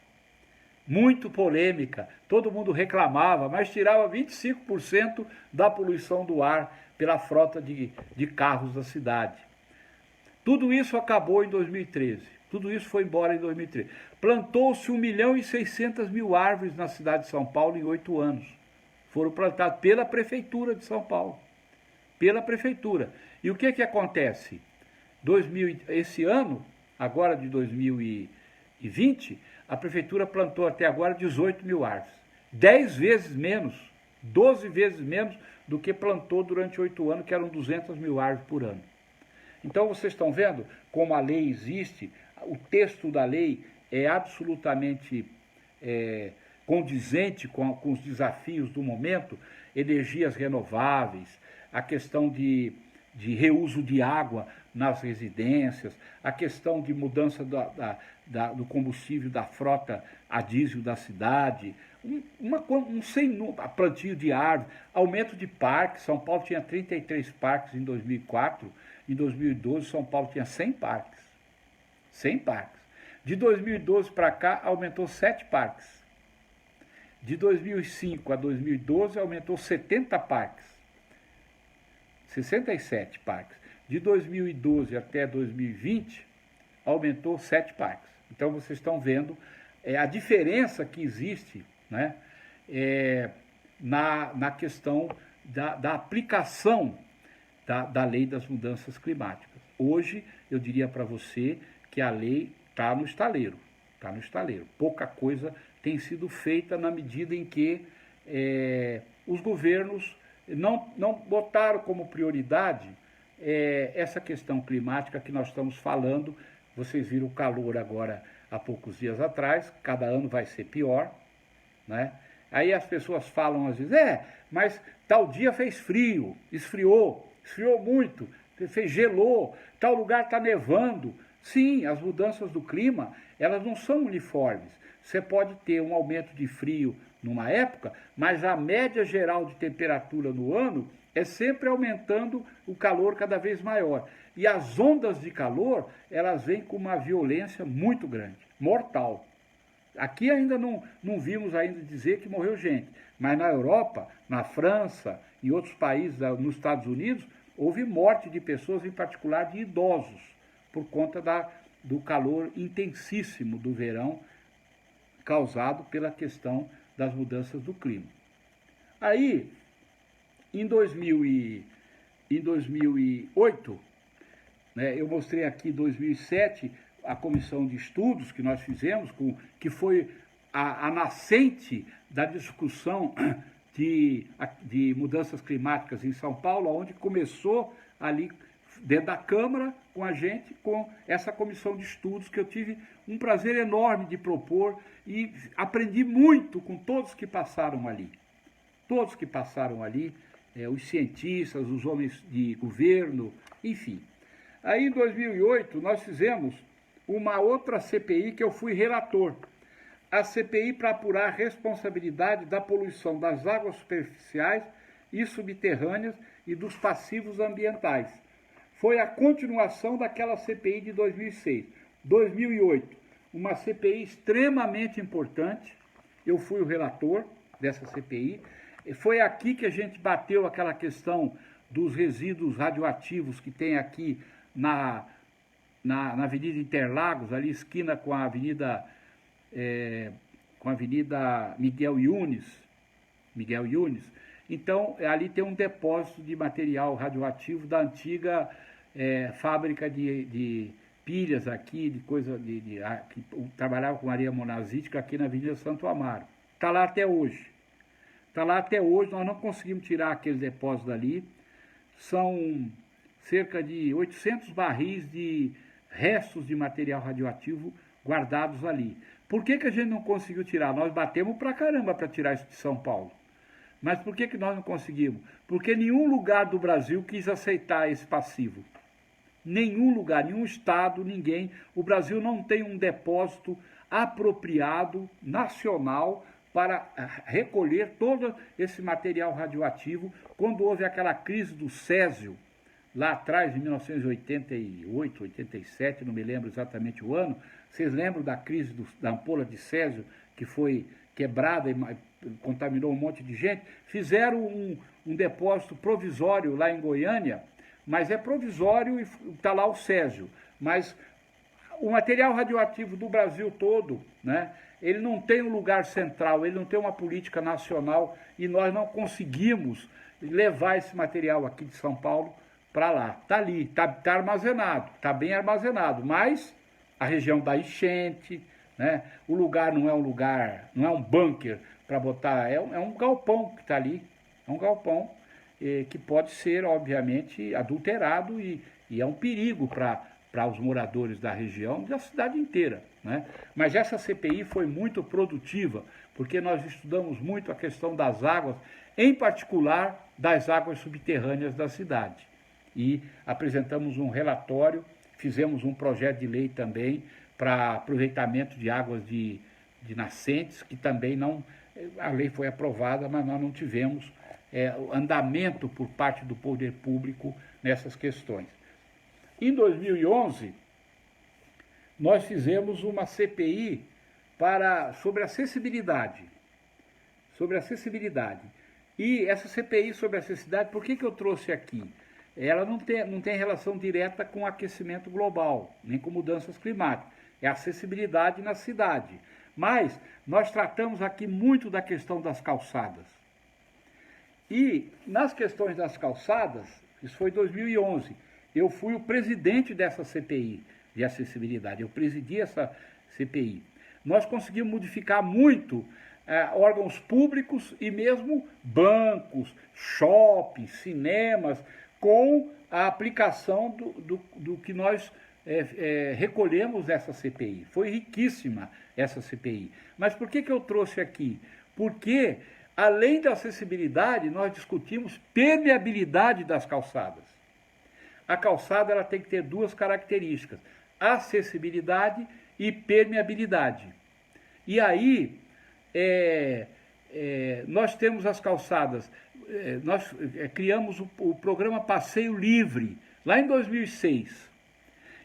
[SPEAKER 1] muito polêmica, todo mundo reclamava, mas tirava 25% da poluição do ar pela frota de carros da cidade. Tudo isso acabou em 2013. Tudo isso foi embora em 2013. Plantou-se 1.600.000 árvores na cidade de São Paulo em 8 anos. Foram plantadas pela Prefeitura de São Paulo. Pela Prefeitura. E o que acontece? Esse ano, agora de 2020, a Prefeitura plantou até agora 18.000 árvores. 10 vezes menos, 12 vezes menos do que plantou durante 8 anos, que eram 200.000 árvores por ano. Então vocês estão vendo como a lei existe, o texto da lei é absolutamente condizente com os desafios do momento, energias renováveis, a questão de reuso de água nas residências, a questão de mudança do combustível da frota a diesel da cidade, plantio de árvores, aumento de parques. São Paulo tinha 33 parques em 2004, em 2012 São Paulo tinha 100 parques. 100 parques. De 2012 para cá aumentou 7 parques. De 2005 a 2012 aumentou 70 parques. 67 parques. De 2012 até 2020, aumentou 7 parques. Então vocês estão vendo a diferença que existe, né, na questão da aplicação da lei das mudanças climáticas. Hoje, eu diria para você que a lei está no estaleiro. Está no estaleiro. Pouca coisa tem sido feita na medida em que os governos não botaram como prioridade essa questão climática que nós estamos falando. Vocês viram o calor agora há poucos dias atrás, cada ano vai ser pior, né? Aí as pessoas falam às vezes, mas tal dia fez frio, esfriou muito, gelou, tal lugar está nevando. Sim, as mudanças do clima, elas não são uniformes. Você pode ter um aumento de frio numa época, mas a média geral de temperatura no ano é sempre aumentando o calor cada vez maior. E as ondas de calor, elas vêm com uma violência muito grande, mortal. Aqui ainda não vimos ainda dizer que morreu gente, mas na Europa, na França e outros países, nos Estados Unidos, houve morte de pessoas, em particular de idosos, por conta do calor intensíssimo do verão, causado pela questão das mudanças do clima. Aí, em 2008, né, eu mostrei aqui em 2007 a comissão de estudos que nós fizemos, que foi a nascente da discussão de mudanças climáticas em São Paulo, onde começou ali dentro da Câmara com a gente, com essa comissão de estudos que eu tive um prazer enorme de propor e aprendi muito com todos que passaram ali. Todos que passaram ali, os cientistas, os homens de governo, enfim. Aí em 2008 nós fizemos uma outra CPI que eu fui relator. A CPI para apurar a responsabilidade da poluição das águas superficiais e subterrâneas e dos passivos ambientais. Foi a continuação daquela CPI de 2006. 2008, uma CPI extremamente importante. Eu fui o relator dessa CPI. Foi aqui que a gente bateu aquela questão dos resíduos radioativos que tem aqui na Avenida Interlagos, ali esquina com a Avenida Miguel Yunes. Então, ali tem um depósito de material radioativo da antiga fábrica de pilhas aqui, que trabalhava com Maria Monazítica aqui na Avenida Santo Amaro. Está lá até hoje. Nós não conseguimos tirar aquele depósito dali. São cerca de 800 barris de restos de material radioativo guardados ali. Por que a gente não conseguiu tirar? Nós batemos pra caramba para tirar isso de São Paulo. Mas por que nós não conseguimos? Porque nenhum lugar do Brasil quis aceitar esse passivo. Nenhum lugar, nenhum estado, ninguém. O Brasil não tem um depósito apropriado, nacional, para recolher todo esse material radioativo. Quando houve aquela crise do césio, lá atrás, em 1988, 87, não me lembro exatamente o ano, vocês lembram da crise da ampola de césio, que foi quebrada contaminou um monte de gente, fizeram um depósito provisório lá em Goiânia, mas é provisório e está lá o Césio. Mas o material radioativo do Brasil todo, né, ele não tem um lugar central, ele não tem uma política nacional e nós não conseguimos levar esse material aqui de São Paulo para lá. Está ali, está armazenado, está bem armazenado, mas a região da enchente, né, o lugar não é um lugar, não é um bunker para botar, é um galpão que está ali, é um galpão que pode ser, obviamente, adulterado e é um perigo para os moradores da região e da cidade inteira, né? Mas essa CPI foi muito produtiva, porque nós estudamos muito a questão das águas, em particular das águas subterrâneas da cidade. E apresentamos um relatório, fizemos um projeto de lei também para aproveitamento de águas de nascentes, que também não, a lei foi aprovada, mas nós não tivemos andamento por parte do poder público nessas questões. Em 2011, nós fizemos uma CPI sobre acessibilidade. E essa CPI sobre acessibilidade, por que eu trouxe aqui? Ela não tem relação direta com aquecimento global, nem com mudanças climáticas. É acessibilidade na cidade. Mas nós tratamos aqui muito da questão das calçadas. E nas questões das calçadas, isso foi em 2011, eu fui o presidente dessa CPI de acessibilidade, eu presidi essa CPI. Nós conseguimos modificar muito órgãos públicos e mesmo bancos, shoppings, cinemas, com a aplicação do que nós recolhemos dessa CPI. Foi riquíssima essa CPI. Mas por que eu trouxe aqui? Porque, além da acessibilidade, nós discutimos permeabilidade das calçadas. A calçada ela tem que ter duas características, acessibilidade e permeabilidade. E aí, nós temos as calçadas, nós criamos o programa Passeio Livre, lá em 2006,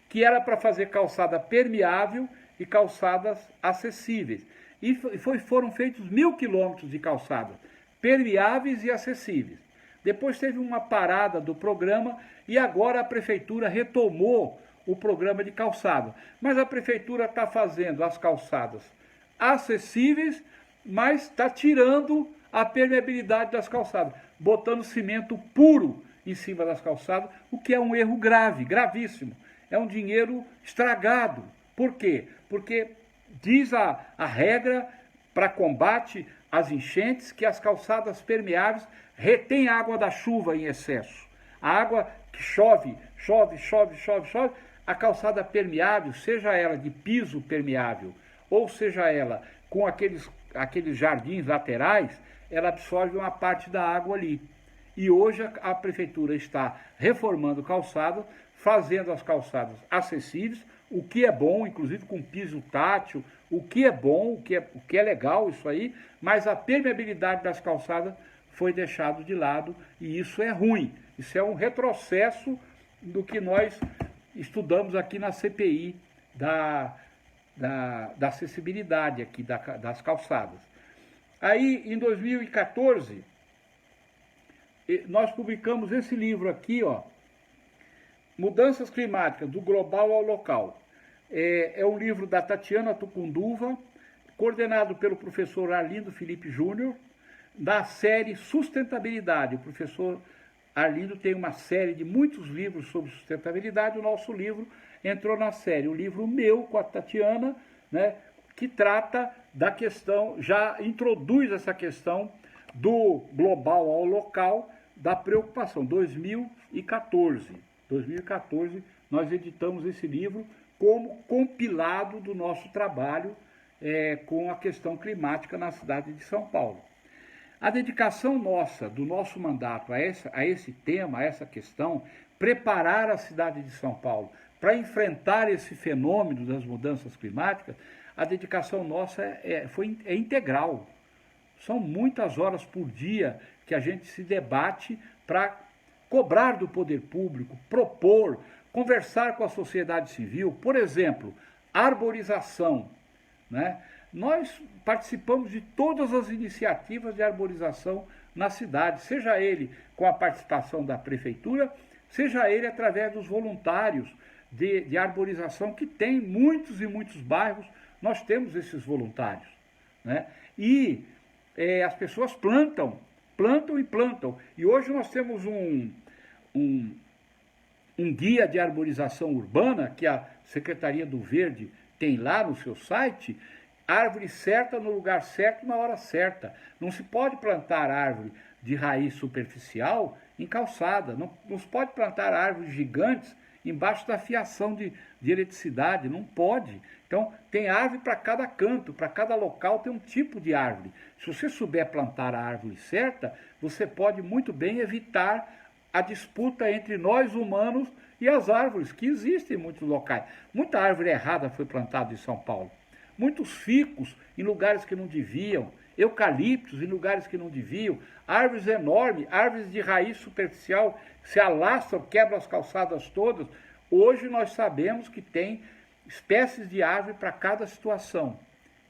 [SPEAKER 1] que era para fazer calçada permeável e calçadas acessíveis. E foram feitos 1.000 quilômetros de calçadas permeáveis e acessíveis. Depois teve uma parada do programa e agora a prefeitura retomou o programa de calçada. Mas a prefeitura está fazendo as calçadas acessíveis, mas está tirando a permeabilidade das calçadas, botando cimento puro em cima das calçadas, o que é um erro grave, gravíssimo. É um dinheiro estragado. Por quê? Porque diz a regra para combate às enchentes que as calçadas permeáveis retêm a água da chuva em excesso. A água que chove, a calçada permeável, seja ela de piso permeável, ou seja ela com aqueles jardins laterais, ela absorve uma parte da água ali. E hoje a prefeitura está reformando calçadas, fazendo as calçadas acessíveis, o que é bom, inclusive com piso tátil, o que é bom, o que é legal isso aí, mas a permeabilidade das calçadas foi deixado de lado e isso é ruim. Isso é um retrocesso do que nós estudamos aqui na CPI da acessibilidade aqui das calçadas. Aí, em 2014, nós publicamos esse livro aqui, ó, Mudanças Climáticas, do Global ao Local. É um livro da Tatiana Tucunduva, coordenado pelo professor Arlindo Felipe Júnior, da série Sustentabilidade. O professor Arlindo tem uma série de muitos livros sobre sustentabilidade, o nosso livro entrou na série. O livro meu, com a Tatiana, né, que trata da questão, já introduz essa questão do global ao local, da preocupação. 2014, nós editamos esse livro como compilado do nosso trabalho com a questão climática na cidade de São Paulo. A dedicação nossa, do nosso mandato a esse tema, a essa questão, preparar a cidade de São Paulo para enfrentar esse fenômeno das mudanças climáticas, a dedicação nossa é integral. São muitas horas por dia que a gente se debate para cobrar do poder público, propor, conversar com a sociedade civil, por exemplo, arborização, né? nós participamos de todas as iniciativas de arborização na cidade, seja ele com a participação da prefeitura, seja ele através dos voluntários de arborização, que tem muitos e muitos bairros, nós temos esses voluntários, né? E as pessoas plantam e plantam. E hoje nós temos um guia de arborização urbana, que a Secretaria do Verde tem lá no seu site, árvore certa no lugar certo, na hora certa. Não se pode plantar árvore de raiz superficial em calçada, não se pode plantar árvores gigantes embaixo da fiação de eletricidade, não pode. Então, tem árvore para cada canto, para cada local tem um tipo de árvore. Se você souber plantar a árvore certa, você pode muito bem evitar a disputa entre nós humanos e as árvores, que existem em muitos locais. Muita árvore errada foi plantada em São Paulo. Muitos ficus em lugares que não deviam, eucaliptos em lugares que não deviam, árvores enormes, árvores de raiz superficial, se alastram, quebram as calçadas todas. Hoje nós sabemos que tem espécies de árvore para cada situação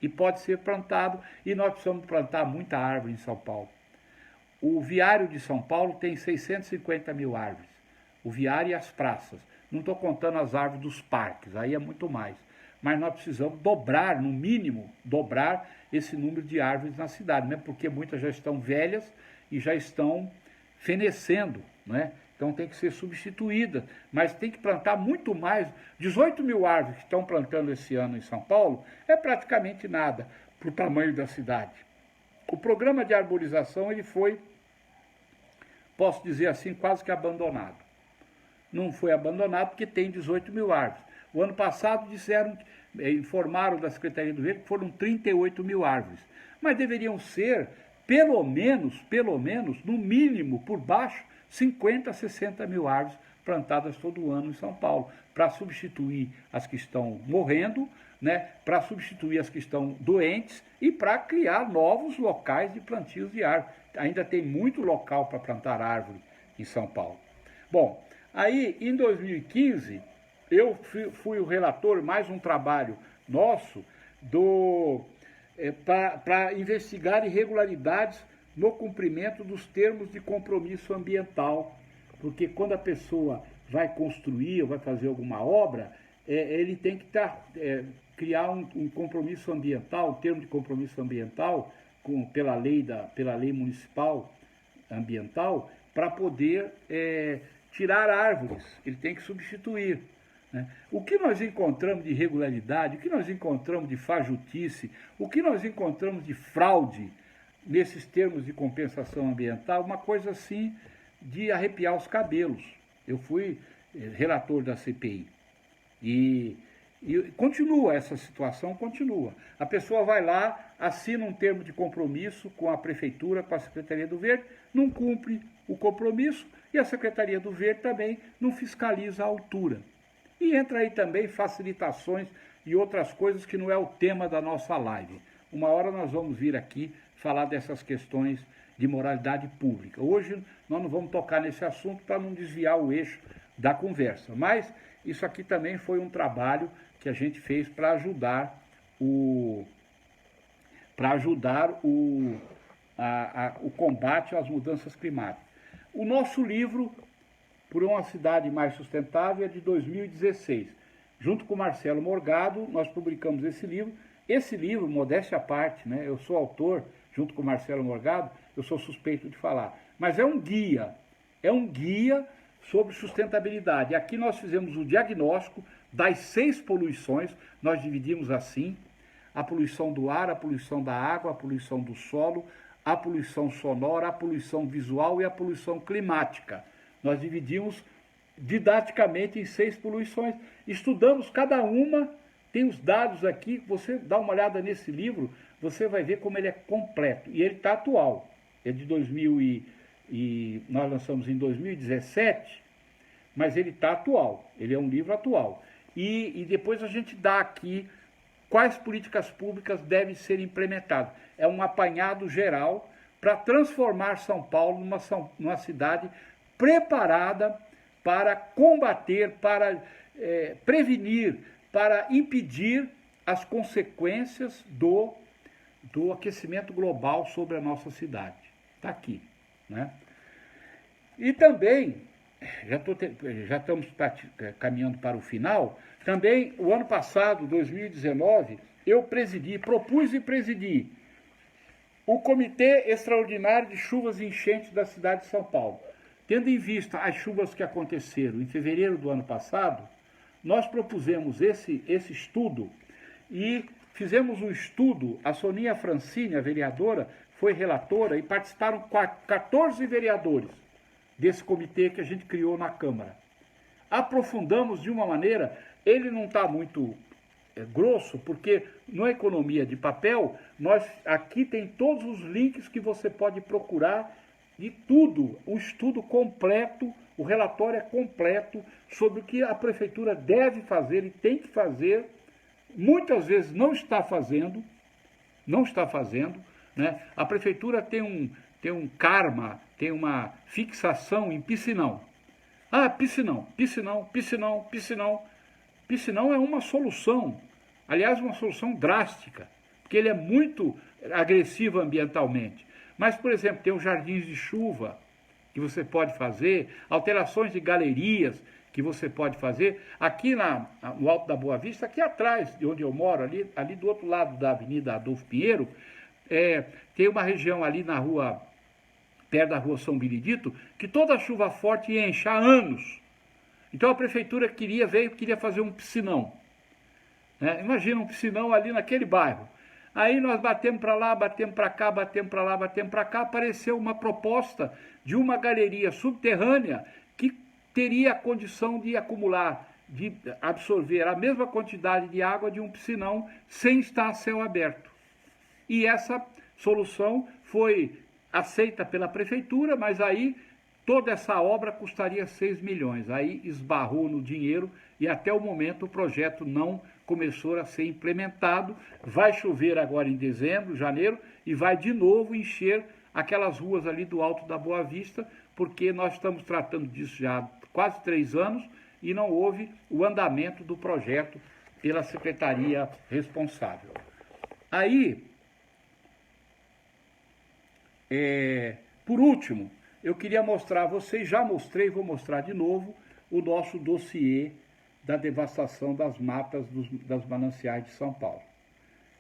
[SPEAKER 1] e pode ser plantado, e nós precisamos plantar muita árvore em São Paulo. O viário de São Paulo tem 650 mil árvores, o viário e as praças. Não estou contando as árvores dos parques, aí é muito mais. Mas nós precisamos dobrar, no mínimo, dobrar esse número de árvores na cidade, né? Porque muitas já estão velhas e já estão fenecendo, né? Então tem que ser substituída, mas tem que plantar muito mais. 18 mil árvores que estão plantando esse ano em São Paulo é praticamente nada para o tamanho da cidade. O programa de arborização ele foi, posso dizer assim, quase que abandonado. Não foi abandonado porque tem 18 mil árvores. O ano passado informaram da Secretaria do Verde que foram 38 mil árvores. Mas deveriam ser, pelo menos, no mínimo, por baixo, 50, 60 mil árvores plantadas todo ano em São Paulo, para substituir as que estão morrendo, né, para substituir as que estão doentes e para criar novos locais de plantios de árvore. Ainda tem muito local para plantar árvore em São Paulo. Bom, aí em 2015, eu fui o relator, mais um trabalho nosso, para investigar irregularidades no cumprimento dos termos de compromisso ambiental, porque quando a pessoa vai construir ou vai fazer alguma obra, ele tem que criar um compromisso ambiental, um termo de compromisso ambiental, pela lei municipal ambiental, para poder tirar árvores, ele tem que substituir. Né? O que nós encontramos de irregularidade, o que nós encontramos de fajutice, o que nós encontramos de fraude nesses termos de compensação ambiental, uma coisa assim de arrepiar os cabelos. Eu fui relator da CPI e continua essa situação, continua. A pessoa vai lá, assina um termo de compromisso com a Prefeitura, com a Secretaria do Verde, não cumpre o compromisso e a Secretaria do Verde também não fiscaliza a altura. E entra aí também facilitações e outras coisas que não é o tema da nossa live. Uma hora nós vamos vir aqui falar dessas questões de moralidade pública. Hoje nós não vamos tocar nesse assunto para não desviar o eixo da conversa, mas isso aqui também foi um trabalho que a gente fez para ajudar o combate às mudanças climáticas. O nosso livro, Por uma Cidade Mais Sustentável, é de 2016. Junto com Marcelo Morgado, nós publicamos esse livro. Esse livro, modéstia à parte, né, eu sou autor, junto com Marcelo Morgado, eu sou suspeito de falar, mas é um guia sobre sustentabilidade. Aqui nós fizemos o diagnóstico das 6 poluições, nós dividimos assim: a poluição do ar, a poluição da água, a poluição do solo, a poluição sonora, a poluição visual e a poluição climática. Nós dividimos didaticamente em 6 poluições, estudamos cada uma, tem os dados aqui, você dá uma olhada nesse livro, você vai ver como ele é completo, e ele está atual, é de 2000 e nós lançamos em 2017, mas ele está atual, ele é um livro atual. E depois a gente dá aqui quais políticas públicas devem ser implementadas. É um apanhado geral para transformar São Paulo numa cidade preparada para combater, para prevenir, para impedir as consequências do aquecimento global sobre a nossa cidade. Está aqui, né? E também, já estamos caminhando para o final, também o ano passado, 2019, eu propus e presidi o Comitê Extraordinário de Chuvas e Enchentes da cidade de São Paulo. Tendo em vista as chuvas que aconteceram em fevereiro do ano passado, nós propusemos esse estudo e fizemos um estudo. A Soninha Francini, a vereadora, foi relatora e participaram 14 vereadores desse comitê que a gente criou na Câmara. Aprofundamos de uma maneira, ele não está muito grosso, porque na economia de papel, aqui tem todos os links que você pode procurar de tudo, o estudo completo, o relatório é completo sobre o que a prefeitura deve fazer e tem que fazer, muitas vezes não está fazendo, né? A prefeitura tem um karma, tem uma fixação em piscinão. Ah, piscinão. Piscinão é uma solução, aliás, uma solução drástica, porque ele é muito agressivo ambientalmente. Mas, por exemplo, tem os jardins de chuva que você pode fazer, alterações de galerias que você pode fazer. Aqui no Alto da Boa Vista, aqui atrás de onde eu moro, ali do outro lado da Avenida Adolfo Pinheiro, tem uma região ali na rua, perto da rua São Benedito, que toda chuva forte enche há anos. Então a prefeitura queria fazer um piscinão. Né? Imagina um piscinão ali naquele bairro. Aí nós batemos para lá, batemos para cá, batemos para lá, batemos para cá, apareceu uma proposta de uma galeria subterrânea que teria a condição de acumular, de absorver a mesma quantidade de água de um piscinão sem estar a céu aberto. E essa solução foi aceita pela prefeitura, mas aí toda essa obra custaria 6 milhões. Aí esbarrou no dinheiro e até o momento o projeto não começou a ser implementado. Vai chover agora em dezembro, janeiro, e vai de novo encher aquelas ruas ali do Alto da Boa Vista, porque nós estamos tratando disso já há quase 3 anos e não houve o andamento do projeto pela secretaria responsável. Aí, por último, eu queria mostrar a vocês, já mostrei, vou mostrar de novo, o nosso dossiê da devastação das matas das mananciais de São Paulo.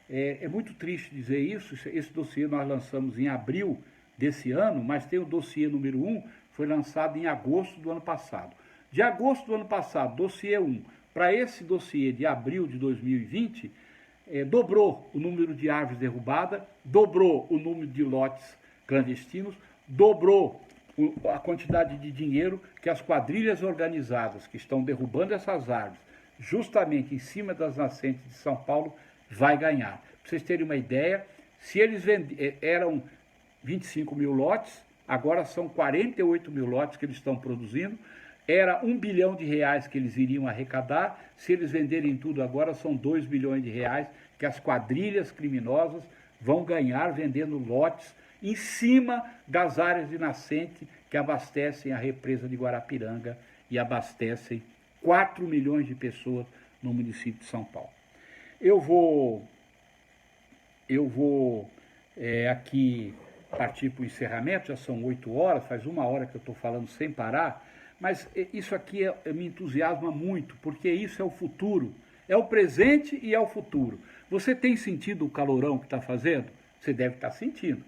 [SPEAKER 1] É muito triste dizer isso, esse dossiê nós lançamos em abril desse ano, mas tem o dossiê número 1, foi lançado em agosto do ano passado. De agosto do ano passado, dossiê 1, para esse dossiê de abril de 2020, dobrou o número de árvores derrubadas, dobrou o número de lotes clandestinos, dobrou a quantidade de dinheiro que as quadrilhas organizadas que estão derrubando essas árvores justamente em cima das nascentes de São Paulo vai ganhar. Para vocês terem uma ideia, se eles eram 25 mil lotes, agora são 48 mil lotes que eles estão produzindo, era R$1 bilhão que eles iriam arrecadar, se eles venderem tudo agora são R$2 bilhões que as quadrilhas criminosas vão ganhar vendendo lotes em cima das áreas de nascente que abastecem a represa de Guarapiranga e abastecem 4 milhões de pessoas no município de São Paulo. Eu vou aqui partir para o encerramento, já são 8 horas, faz 1 hora que eu estou falando sem parar, mas isso aqui me entusiasma muito, porque isso é o futuro, é o presente e é o futuro. Você tem sentido o calorão que está fazendo? Você deve estar sentindo.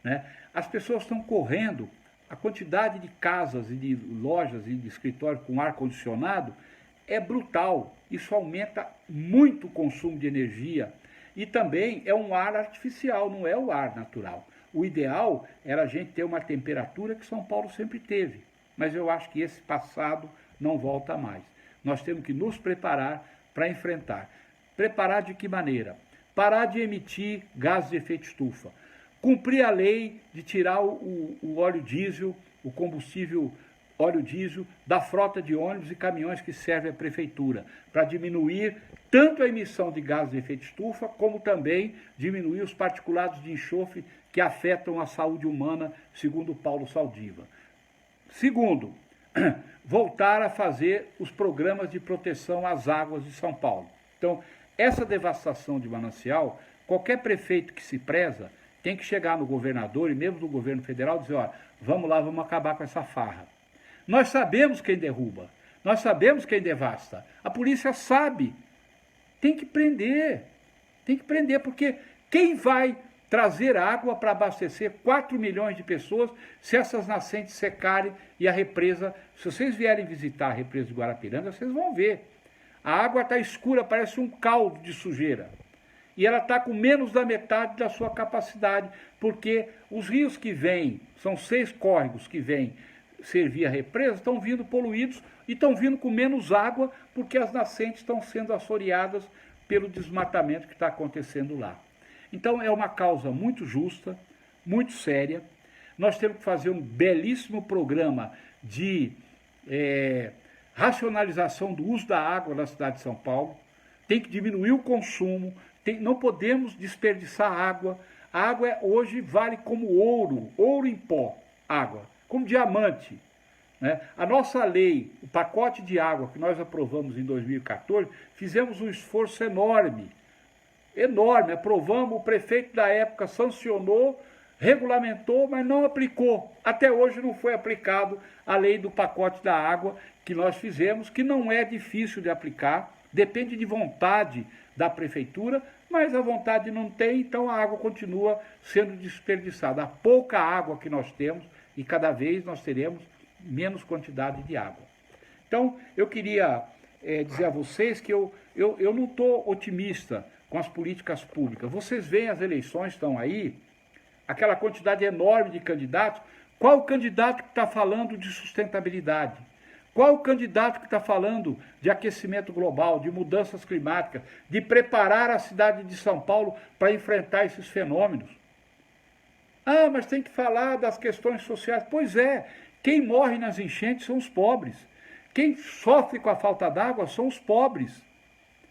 [SPEAKER 1] Né? As pessoas estão correndo, a quantidade de casas e de lojas e de escritórios com ar-condicionado é brutal. Isso aumenta muito o consumo de energia e também é um ar artificial, não é o ar natural. O ideal era a gente ter uma temperatura que São Paulo sempre teve, mas eu acho que esse passado não volta mais. Nós temos que nos preparar para enfrentar. Preparar de que maneira? Parar de emitir gases de efeito estufa. Cumprir a lei de tirar o óleo diesel, o combustível óleo diesel, da frota de ônibus e caminhões que servem à prefeitura, para diminuir tanto a emissão de gases de efeito estufa, como também diminuir os particulados de enxofre que afetam a saúde humana, segundo Paulo Saldiva. Segundo, voltar a fazer os programas de proteção às águas de São Paulo. Então, essa devastação de manancial, qualquer prefeito que se preza tem que chegar no governador e mesmo do governo federal e dizer, ó, vamos lá, vamos acabar com essa farra. Nós sabemos quem derruba, nós sabemos quem devasta, a polícia sabe, tem que prender, porque quem vai trazer água para abastecer 4 milhões de pessoas se essas nascentes secarem e a represa, se vocês vierem visitar a represa de Guarapiranga, vocês vão ver, a água está escura, parece um caldo de sujeira. E ela está com menos da metade da sua capacidade, porque os rios que vêm, são 6 córregos que vêm servir a represa, estão vindo poluídos e estão vindo com menos água, porque as nascentes estão sendo assoreadas pelo desmatamento que está acontecendo lá. Então é uma causa muito justa, muito séria. Nós temos que fazer um belíssimo programa de racionalização do uso da água na cidade de São Paulo, tem que diminuir o consumo, não podemos desperdiçar água. A água hoje vale como ouro, ouro em pó, água, como diamante. Né? A nossa lei, o pacote de água que nós aprovamos em 2014, fizemos um esforço enorme, aprovamos, o prefeito da época sancionou, regulamentou, mas não aplicou. Até hoje não foi aplicado a lei do pacote da água que nós fizemos, que não é difícil de aplicar, depende de vontade da prefeitura, mas a vontade não tem, então a água continua sendo desperdiçada. A pouca água que nós temos, e cada vez nós teremos menos quantidade de água. Então, eu queria dizer a vocês que eu não estou otimista com as políticas públicas. Vocês veem as eleições, estão aí, aquela quantidade enorme de candidatos. Qual o candidato que está falando de sustentabilidade? Qual o candidato que está falando de aquecimento global, de mudanças climáticas, de preparar a cidade de São Paulo para enfrentar esses fenômenos? Ah, mas tem que falar das questões sociais. Pois é, quem morre nas enchentes são os pobres. Quem sofre com a falta d'água são os pobres.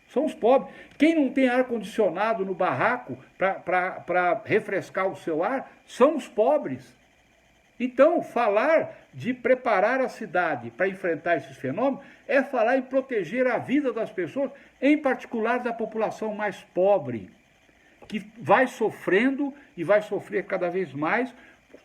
[SPEAKER 1] São os pobres. Quem não tem ar-condicionado no barraco para refrescar o seu ar são os pobres. Então, falar de preparar a cidade para enfrentar esses fenômenos é falar em proteger a vida das pessoas, em particular da população mais pobre, que vai sofrendo e vai sofrer cada vez mais,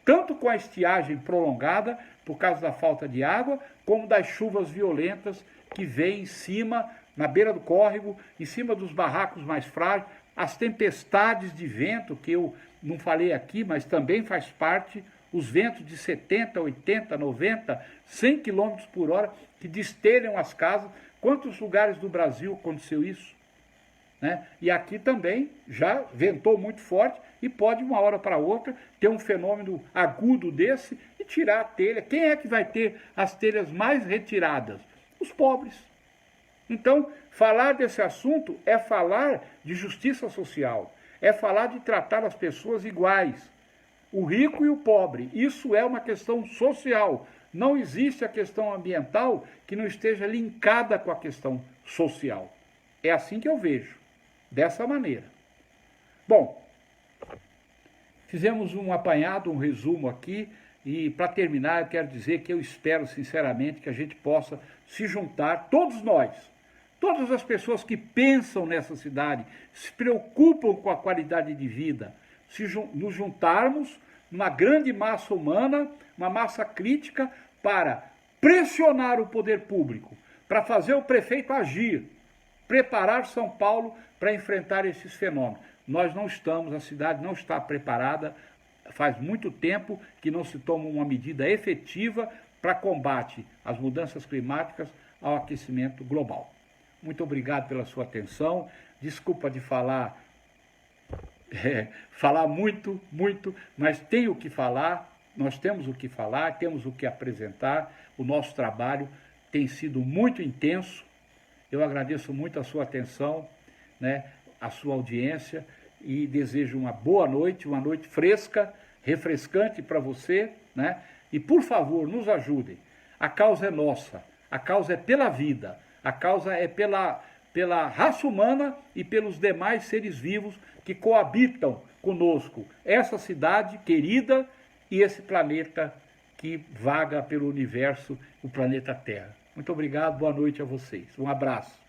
[SPEAKER 1] tanto com a estiagem prolongada, por causa da falta de água, como das chuvas violentas que vêm em cima, na beira do córrego, em cima dos barracos mais frágeis, as tempestades de vento, que eu não falei aqui, mas também faz parte, os ventos de 70, 80, 90, 100 km por hora, que destelham as casas. Quantos lugares do Brasil aconteceu isso? Né? E aqui também já ventou muito forte e pode, de uma hora para outra, ter um fenômeno agudo desse e tirar a telha. Quem é que vai ter as telhas mais retiradas? Os pobres. Então, falar desse assunto é falar de justiça social, é falar de tratar as pessoas iguais, o rico e o pobre. Isso é uma questão social. Não existe a questão ambiental que não esteja linkada com a questão social. É assim que eu vejo, dessa maneira. Bom, fizemos um apanhado, um resumo aqui, e para terminar eu quero dizer que eu espero sinceramente que a gente possa se juntar, todos nós, todas as pessoas que pensam nessa cidade, se preocupam com a qualidade de vida, nos juntarmos numa grande massa humana, uma massa crítica, para pressionar o poder público, para fazer o prefeito agir, preparar São Paulo para enfrentar esses fenômenos. Nós não estamos, a cidade não está preparada, faz muito tempo que não se toma uma medida efetiva para combate às mudanças climáticas, ao aquecimento global. Muito obrigado pela sua atenção, desculpa de falar muito, mas tenho o que falar, nós temos o que falar, temos o que apresentar, o nosso trabalho tem sido muito intenso, eu agradeço muito a sua atenção, né, a sua audiência e desejo uma boa noite, uma noite fresca, refrescante para você, né, e por favor, nos ajudem, a causa é nossa, a causa é pela vida, a causa é pela raça humana e pelos demais seres vivos que coabitam conosco, essa cidade querida e esse planeta que vaga pelo universo, o planeta Terra. Muito obrigado, boa noite a vocês. Um abraço.